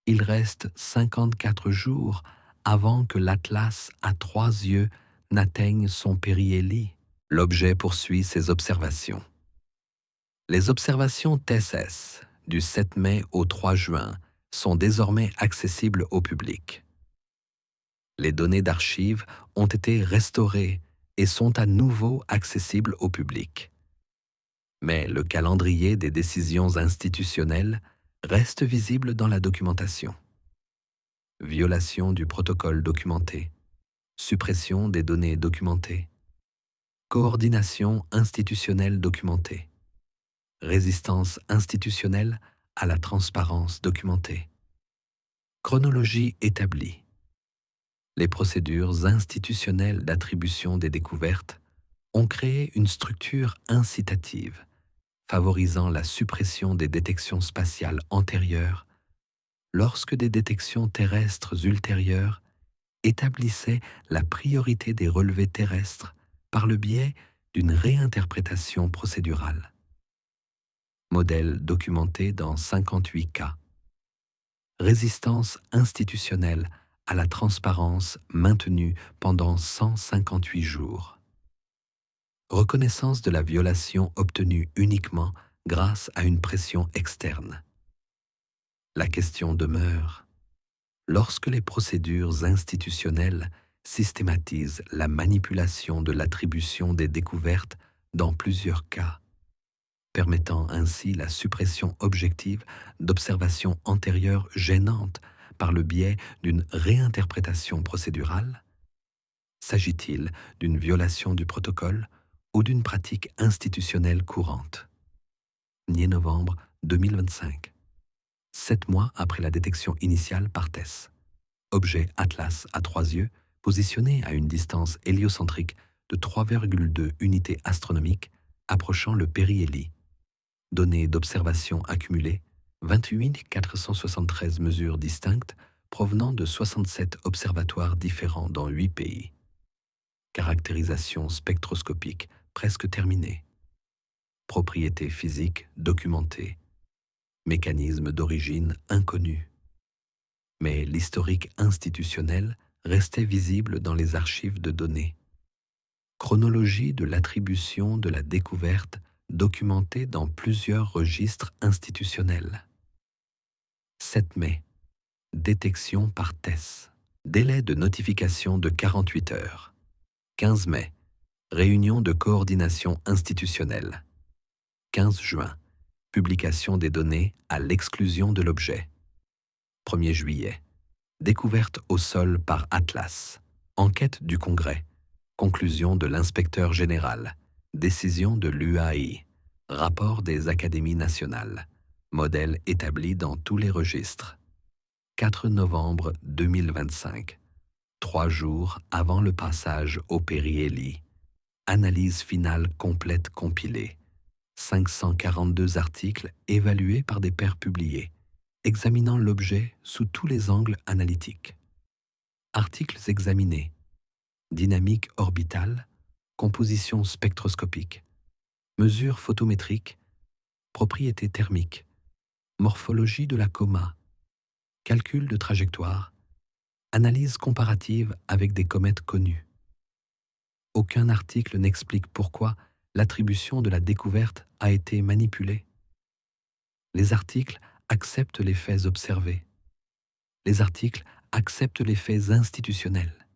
Il reste 54 jours avant que l'Atlas à 3 yeux n'atteigne son périhélie. L'objet poursuit ses observations. Les observations TESS du 7 mai au 3 juin sont désormais accessibles au public. Les données d'archives ont été restaurées et sont à nouveau accessibles au public. Mais le calendrier des décisions institutionnelles reste visible dans la documentation. Violation du protocole documenté, suppression des données documentées, coordination institutionnelle documentée, résistance institutionnelle à la transparence documentée, chronologie établie. Les procédures institutionnelles d'attribution des découvertes ont créé une structure incitative, favorisant la suppression des détections spatiales antérieures lorsque des détections terrestres ultérieures établissaient la priorité des relevés terrestres par le biais d'une réinterprétation procédurale. Modèle documenté dans 58 cas. Résistance institutionnelle à la transparence maintenue pendant 158 jours. Reconnaissance de la violation obtenue uniquement grâce à une pression externe. La question demeure, lorsque les procédures institutionnelles systématisent la manipulation de l'attribution des découvertes dans plusieurs cas, permettant ainsi la suppression objective d'observations antérieures gênantes par le biais d'une réinterprétation procédurale, s'agit-il d'une violation du protocole ou d'une pratique institutionnelle courante? 1er novembre 2025. 7 mois après la détection initiale par TESS. Objet Atlas à 3 yeux, positionné à une distance héliocentrique de 3,2 unités astronomiques, approchant le périhélie. Données d'observation accumulées, 28 473 mesures distinctes provenant de 67 observatoires différents dans 8 pays. Caractérisation spectroscopique presque terminée. Propriétés physiques documentées. Mécanisme d'origine inconnu. Mais l'historique institutionnel restait visible dans les archives de données. Chronologie de l'attribution de la découverte documentée dans plusieurs registres institutionnels. 7 mai. Détection par TESS. Délai de notification de 48 heures. 15 mai. Réunion de coordination institutionnelle. 15 juin. Publication des données à l'exclusion de l'objet. 1er juillet. Découverte au sol par Atlas. Enquête du Congrès. Conclusion de l'inspecteur général. Décision de l'UAI. Rapport des académies nationales. Modèle établi dans tous les registres. 4 novembre 2025, 3 jours avant le passage au Périhélie. Analyse finale complète compilée. 542 articles évalués par des pairs publiés, examinant l'objet sous tous les angles analytiques. Articles examinés. Dynamique orbitale, composition spectroscopique, mesures photométriques, propriétés thermiques, morphologie de la coma, calcul de trajectoire, analyse comparative avec des comètes connues. Aucun article n'explique pourquoi l'attribution de la découverte a été manipulée. Les articles acceptent les faits observés. Les articles acceptent les faits institutionnels.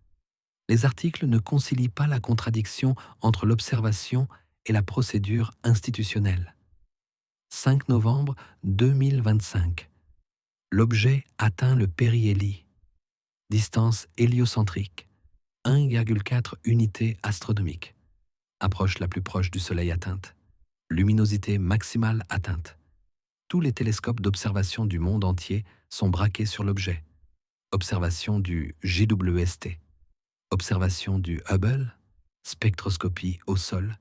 Les articles ne concilient pas la contradiction entre l'observation et la procédure institutionnelle. 5 novembre 2025. L'objet atteint le périhélie. Distance héliocentrique, 1,4 unités astronomiques. Approche la plus proche du Soleil atteinte. Luminosité maximale atteinte. Tous les télescopes d'observation du monde entier sont braqués sur l'objet. Observation du JWST. Observation du Hubble. Spectroscopie au sol.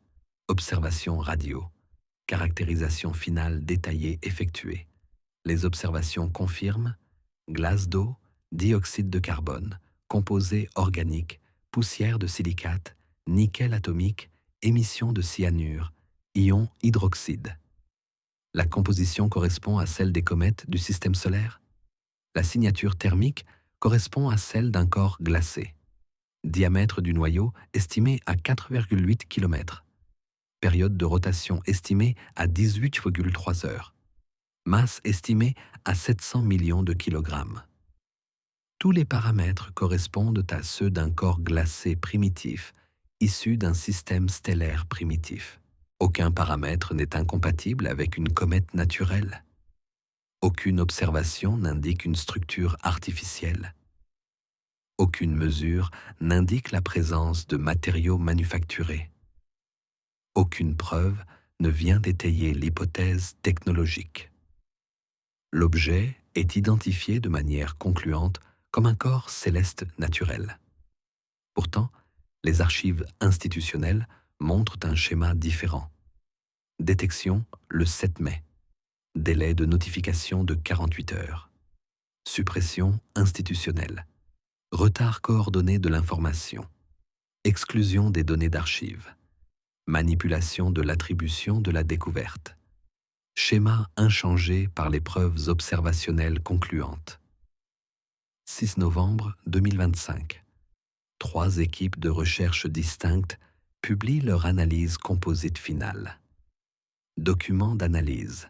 Observation radio. Caractérisation finale détaillée effectuée. Les observations confirment glace d'eau, dioxyde de carbone, composés organiques, poussière de silicate, nickel atomique, émission de cyanure, ion hydroxyde. La composition correspond à celle des comètes du système solaire. La signature thermique correspond à celle d'un corps glacé. Diamètre du noyau estimé à 4,8 km. Période de rotation estimée à 18,3 heures. Masse estimée à 700 millions de kilogrammes. Tous les paramètres correspondent à ceux d'un corps glacé primitif, issu d'un système stellaire primitif. Aucun paramètre n'est incompatible avec une comète naturelle. Aucune observation n'indique une structure artificielle. Aucune mesure n'indique la présence de matériaux manufacturés. Aucune preuve ne vient d'étayer l'hypothèse technologique. L'objet est identifié de manière concluante comme un corps céleste naturel. Pourtant, les archives institutionnelles montrent un schéma différent. Détection le 7 mai. Délai de notification de 48 heures. Suppression institutionnelle. Retard coordonné de l'information. Exclusion des données d'archives. Manipulation de l'attribution de la découverte. Schéma inchangé par les preuves observationnelles concluantes. 6 novembre 2025. 3 équipes de recherche distinctes publient leur analyse composite finale. Document d'analyse.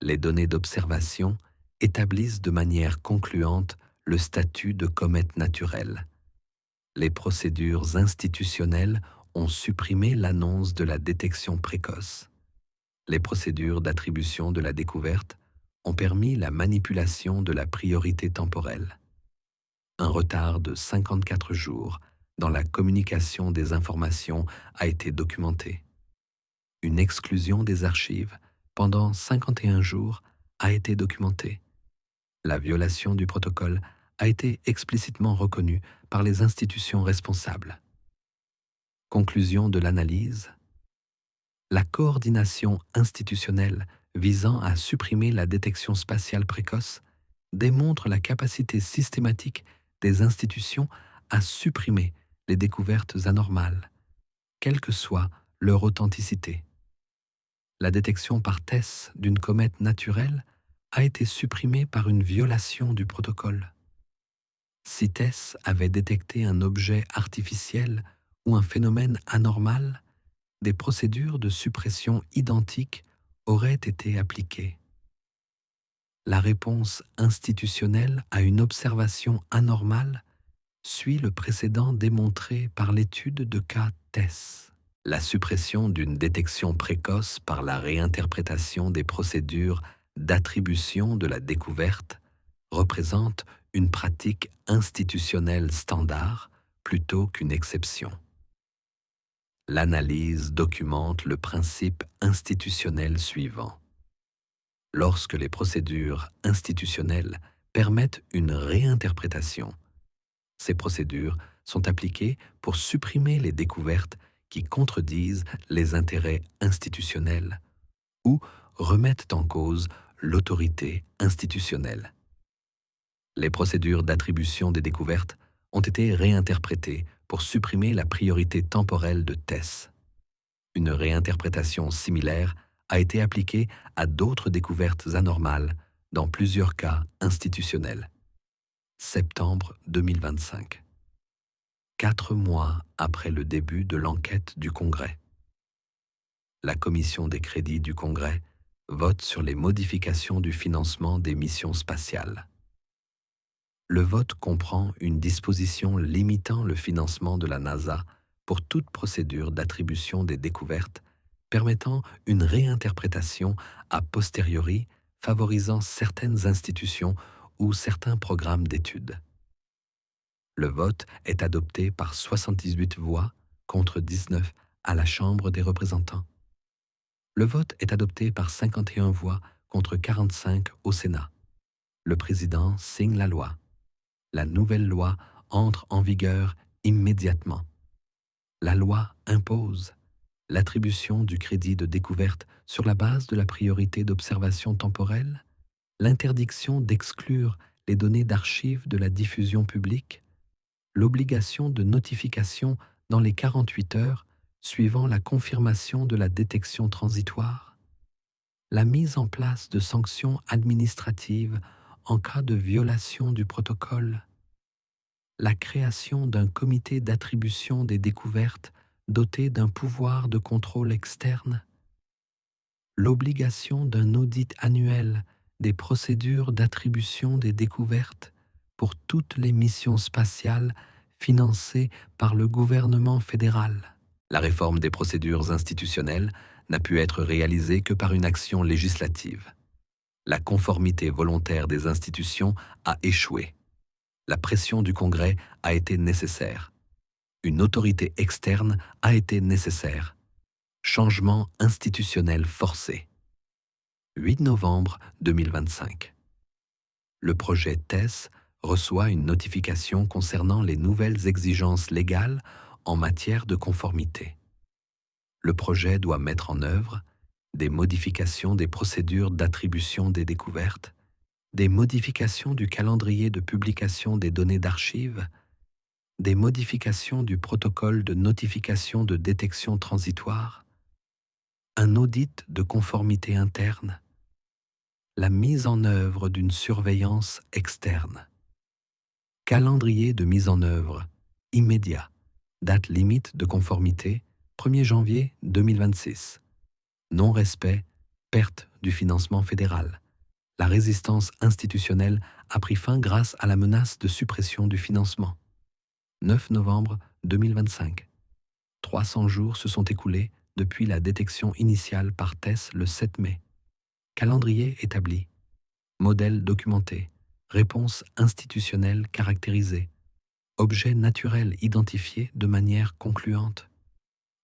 Les données d'observation établissent de manière concluante le statut de comète naturelle. Les procédures institutionnelles ont supprimé l'annonce de la détection précoce. Les procédures d'attribution de la découverte ont permis la manipulation de la priorité temporelle. Un retard de 54 jours dans la communication des informations a été documenté. Une exclusion des archives pendant 51 jours a été documentée. La violation du protocole a été explicitement reconnue par les institutions responsables. Conclusion de l'analyse. La coordination institutionnelle visant à supprimer la détection spatiale précoce démontre la capacité systématique des institutions à supprimer les découvertes anormales, quelle que soit leur authenticité. La détection par TESS d'une comète naturelle a été supprimée par une violation du protocole. Si TESS avait détecté un objet artificiel ou un phénomène anormal, des procédures de suppression identiques auraient été appliquées. La réponse institutionnelle à une observation anormale suit le précédent démontré par l'étude de cas TESS. La suppression d'une détection précoce par la réinterprétation des procédures d'attribution de la découverte représente une pratique institutionnelle standard plutôt qu'une exception. L'analyse documente le principe institutionnel suivant. Lorsque les procédures institutionnelles permettent une réinterprétation. Ces procédures sont appliquées pour supprimer les découvertes qui contredisent les intérêts institutionnels ou remettent en cause l'autorité institutionnelle. Les procédures d'attribution des découvertes ont été réinterprétées pour supprimer la priorité temporelle de TESS. Une réinterprétation similaire a été appliquée à d'autres découvertes anormales dans plusieurs cas institutionnels. Septembre 2025. 4 mois après le début de l'enquête du Congrès. La Commission des crédits du Congrès vote sur les modifications du financement des missions spatiales. Le vote comprend une disposition limitant le financement de la NASA pour toute procédure d'attribution des découvertes, permettant une réinterprétation a posteriori favorisant certaines institutions ou certains programmes d'études. Le vote est adopté par 78 voix contre 19 à la Chambre des représentants. Le vote est adopté par 51 voix contre 45 au Sénat. Le président signe la loi. La nouvelle loi entre en vigueur immédiatement. La loi impose l'attribution du crédit de découverte sur la base de la priorité d'observation temporelle, l'interdiction d'exclure les données d'archives de la diffusion publique, l'obligation de notification dans les 48 heures suivant la confirmation de la détection transitoire, la mise en place de sanctions administratives en cas de violation du protocole, la création d'un comité d'attribution des découvertes doté d'un pouvoir de contrôle externe, l'obligation d'un audit annuel des procédures d'attribution des découvertes pour toutes les missions spatiales financées par le gouvernement fédéral. La réforme des procédures institutionnelles n'a pu être réalisée que par une action législative. La conformité volontaire des institutions a échoué. La pression du Congrès a été nécessaire. Une autorité externe a été nécessaire. Changement institutionnel forcé. 8 novembre 2025. Le projet TESS reçoit une notification concernant les nouvelles exigences légales en matière de conformité. Le projet doit mettre en œuvre des modifications des procédures d'attribution des découvertes, des modifications du calendrier de publication des données d'archives, des modifications du protocole de notification de détection transitoire, un audit de conformité interne, la mise en œuvre d'une surveillance externe. Calendrier de mise en œuvre immédiat, date limite de conformité 1er janvier 2026. Non-respect, perte du financement fédéral. La résistance institutionnelle a pris fin grâce à la menace de suppression du financement. 9 novembre 2025. 300 jours se sont écoulés depuis la détection initiale par TESS le 7 mai. Calendrier établi. Modèle documenté. Réponse institutionnelle caractérisée. Objet naturel identifié de manière concluante.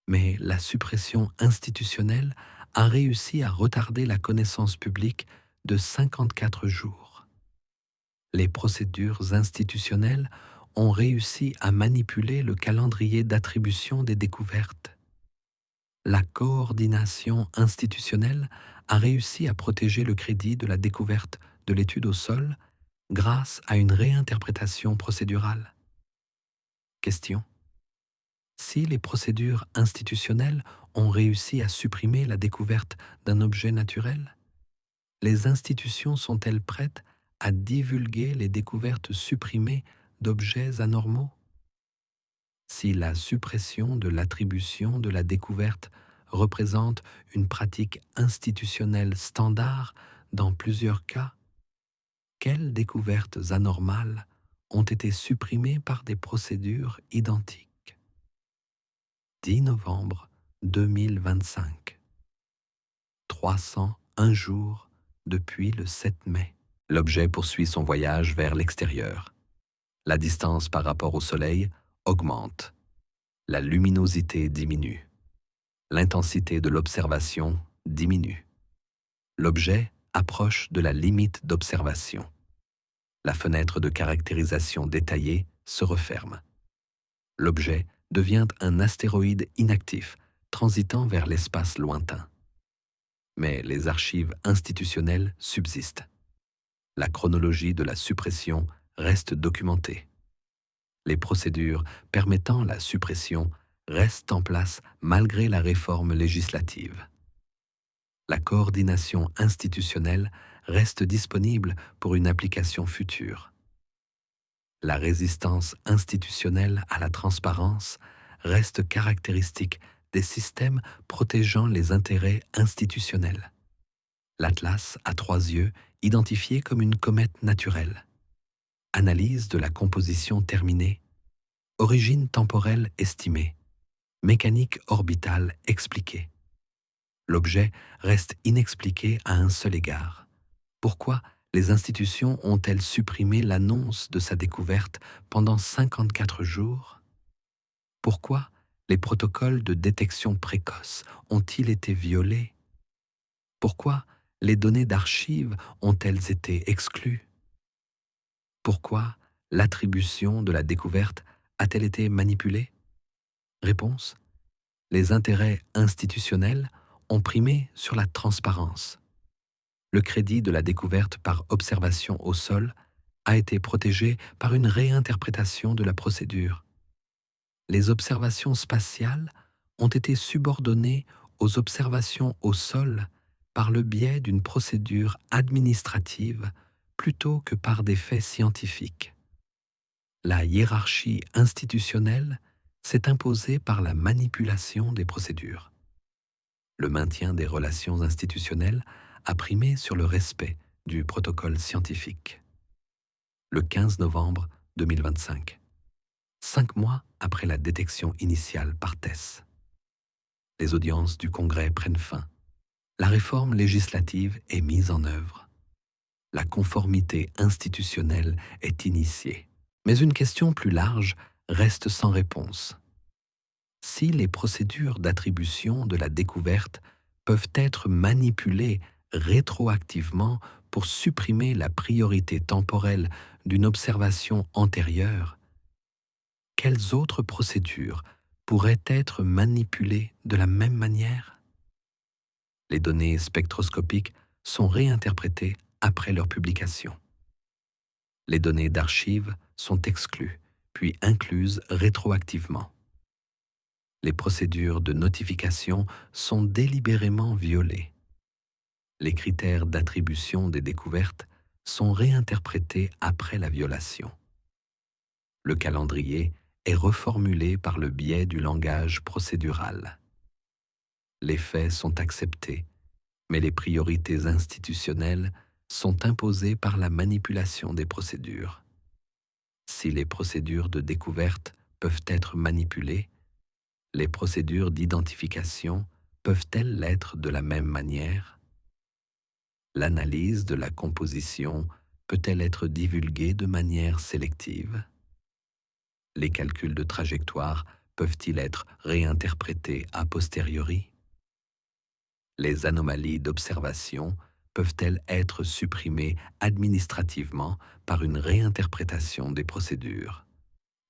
Mais la suppression institutionnelle a réussi à retarder la connaissance publique de 54 jours. Les procédures institutionnelles ont réussi à manipuler le calendrier d'attribution des découvertes. La coordination institutionnelle a réussi à protéger le crédit de la découverte de l'étude au sol grâce à une réinterprétation procédurale. Question. Si les procédures institutionnelles ont réussi à supprimer la découverte d'un objet naturel, les institutions sont-elles prêtes à divulguer les découvertes supprimées d'objets anormaux? Si la suppression de l'attribution de la découverte représente une pratique institutionnelle standard dans plusieurs cas, quelles découvertes anormales ont été supprimées par des procédures identiques? 10 novembre 2025. 301 jours depuis le 7 mai. L'objet poursuit son voyage vers l'extérieur. La distance par rapport au Soleil augmente. La luminosité diminue. L'intensité de l'observation diminue. L'objet approche de la limite d'observation. La fenêtre de caractérisation détaillée se referme. L'objet devient un astéroïde inactif, transitant vers l'espace lointain. Mais les archives institutionnelles subsistent. La chronologie de la suppression reste documentée. Les procédures permettant la suppression restent en place malgré la réforme législative. La coordination institutionnelle reste disponible pour une application future. La résistance institutionnelle à la transparence reste caractéristique des systèmes protégeant les intérêts institutionnels. L'Atlas à 3 yeux, identifié comme une comète naturelle. Analyse de la composition terminée. Origine temporelle estimée. Mécanique orbitale expliquée. L'objet reste inexpliqué à un seul égard. Pourquoi les institutions ont-elles supprimé l'annonce de sa découverte pendant 54 jours? Pourquoi les protocoles de détection précoce ont-ils été violés? Pourquoi les données d'archives ont-elles été exclues? Pourquoi l'attribution de la découverte a-t-elle été manipulée? Réponse: les intérêts institutionnels ont primé sur la transparence. Le crédit de la découverte par observation au sol a été protégé par une réinterprétation de la procédure. Les observations spatiales ont été subordonnées aux observations au sol par le biais d'une procédure administrative plutôt que par des faits scientifiques. La hiérarchie institutionnelle s'est imposée par la manipulation des procédures. Le maintien des relations institutionnelles a primé sur le respect du protocole scientifique. Le 15 novembre 2025, 5 mois après la détection initiale par TESS. Les audiences du Congrès prennent fin. La réforme législative est mise en œuvre. La conformité institutionnelle est initiée. Mais une question plus large reste sans réponse. Si les procédures d'attribution de la découverte peuvent être manipulées rétroactivement pour supprimer la priorité temporelle d'une observation antérieure, quelles autres procédures pourraient être manipulées de la même manière? Les données spectroscopiques sont réinterprétées après leur publication. Les données d'archives sont exclues, puis incluses rétroactivement. Les procédures de notification sont délibérément violées. Les critères d'attribution des découvertes sont réinterprétés après la violation. Le calendrier est reformulé par le biais du langage procédural. Les faits sont acceptés, mais les priorités institutionnelles sont imposées par la manipulation des procédures. Si les procédures de découverte peuvent être manipulées, les procédures d'identification peuvent-elles l'être de la même manière? L'analyse de la composition peut-elle être divulguée de manière sélective? Les calculs de trajectoire peuvent-ils être réinterprétés a posteriori? Les anomalies d'observation peuvent-elles être supprimées administrativement par une réinterprétation des procédures?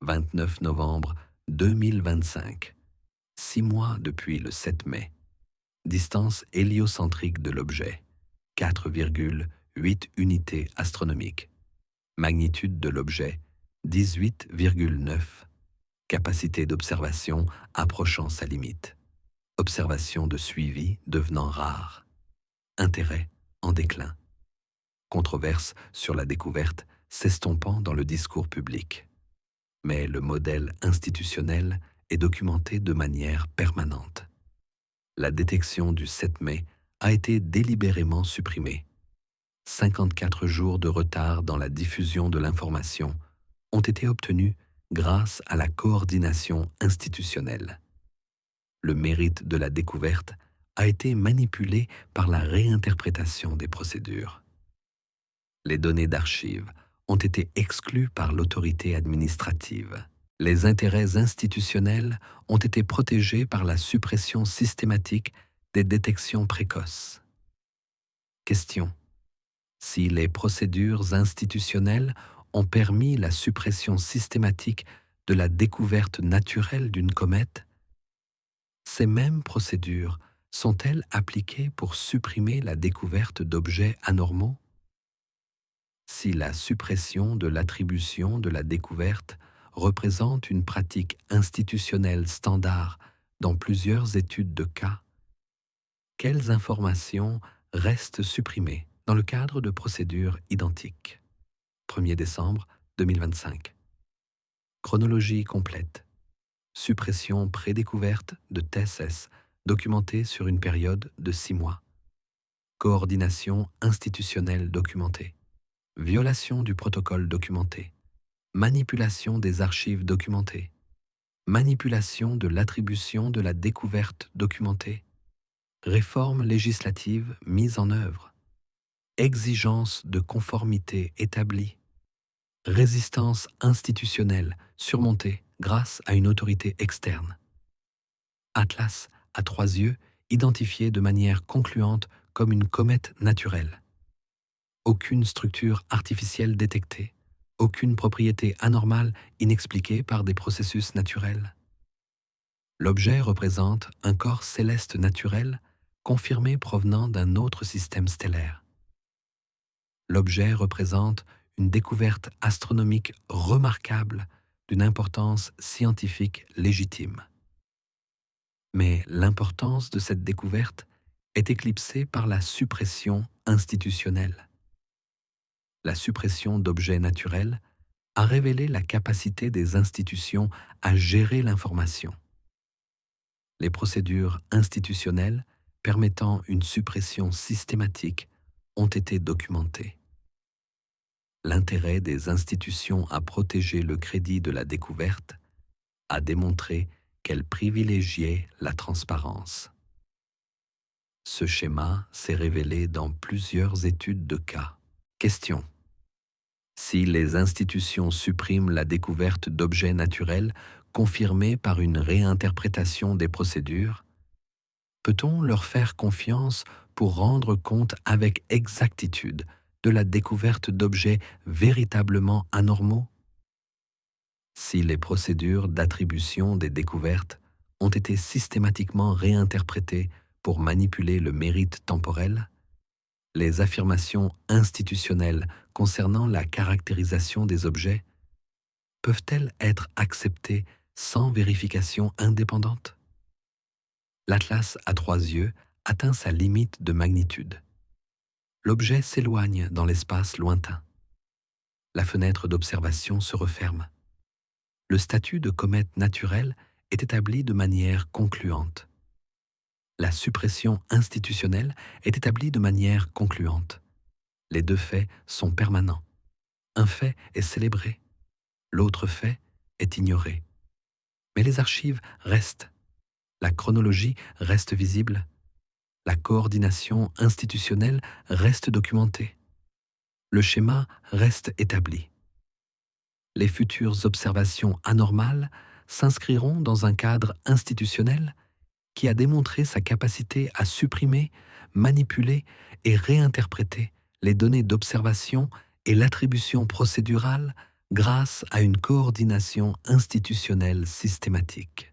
29 novembre 2025, 6 mois depuis le 7 mai. Distance héliocentrique de l'objet, 4,8 unités astronomiques. Magnitude de l'objet, 18,9. Capacité d'observation approchant sa limite. Observation de suivi devenant rare. Intérêt en déclin. Controverse sur la découverte s'estompant dans le discours public. Mais le modèle institutionnel est documenté de manière permanente. La détection du 7 mai a été délibérément supprimée. 54 jours de retard dans la diffusion de l'information ont été obtenus grâce à la coordination institutionnelle. Le mérite de la découverte a été manipulé par la réinterprétation des procédures. Les données d'archives ont été exclues par l'autorité administrative. Les intérêts institutionnels ont été protégés par la suppression systématique des détections précoces. Question: Si les procédures institutionnelles ont permis la suppression systématique de la découverte naturelle d'une comète, ces mêmes procédures sont-elles appliquées pour supprimer la découverte d'objets anormaux? Si la suppression de l'attribution de la découverte représente une pratique institutionnelle standard dans plusieurs études de cas, quelles informations restent supprimées dans le cadre de procédures identiques? 1er décembre 2025. Chronologie complète. Suppression prédécouverte de TSS documentée sur une période de 6 mois. Coordination institutionnelle documentée. Violation du protocole documenté. Manipulation des archives documentées. Manipulation de l'attribution de la découverte documentée. Réforme législative mise en œuvre. Exigence de conformité établie. Résistance institutionnelle surmontée grâce à une autorité externe. Atlas à 3 yeux identifié de manière concluante comme une comète naturelle. Aucune structure artificielle détectée, aucune propriété anormale inexpliquée par des processus naturels. L'objet représente un corps céleste naturel confirmé provenant d'un autre système stellaire. L'objet représente une découverte astronomique remarquable d'une importance scientifique légitime. Mais l'importance de cette découverte est éclipsée par la suppression institutionnelle. La suppression d'objets naturels a révélé la capacité des institutions à gérer l'information. Les procédures institutionnelles permettant une suppression systématique ont été documentées. L'intérêt des institutions à protéger le crédit de la découverte a démontré qu'elles privilégiaient la transparence. Ce schéma s'est révélé dans plusieurs études de cas. Question. Si les institutions suppriment la découverte d'objets naturels confirmés par une réinterprétation des procédures, peut-on leur faire confiance pour rendre compte avec exactitude de la découverte d'objets véritablement anormaux? Si les procédures d'attribution des découvertes ont été systématiquement réinterprétées pour manipuler le mérite temporel, les affirmations institutionnelles concernant la caractérisation des objets peuvent-elles être acceptées sans vérification indépendante? L'Atlas à 3 yeux atteint sa limite de magnitude. L'objet s'éloigne dans l'espace lointain. La fenêtre d'observation se referme. Le statut de comète naturelle est établi de manière concluante. La suppression institutionnelle est établie de manière concluante. Les deux faits sont permanents. Un fait est célébré, l'autre fait est ignoré. Mais les archives restent. La chronologie reste visible. La coordination institutionnelle reste documentée. Le schéma reste établi. Les futures observations anormales s'inscriront dans un cadre institutionnel qui a démontré sa capacité à supprimer, manipuler et réinterpréter les données d'observation et l'attribution procédurale grâce à une coordination institutionnelle systématique.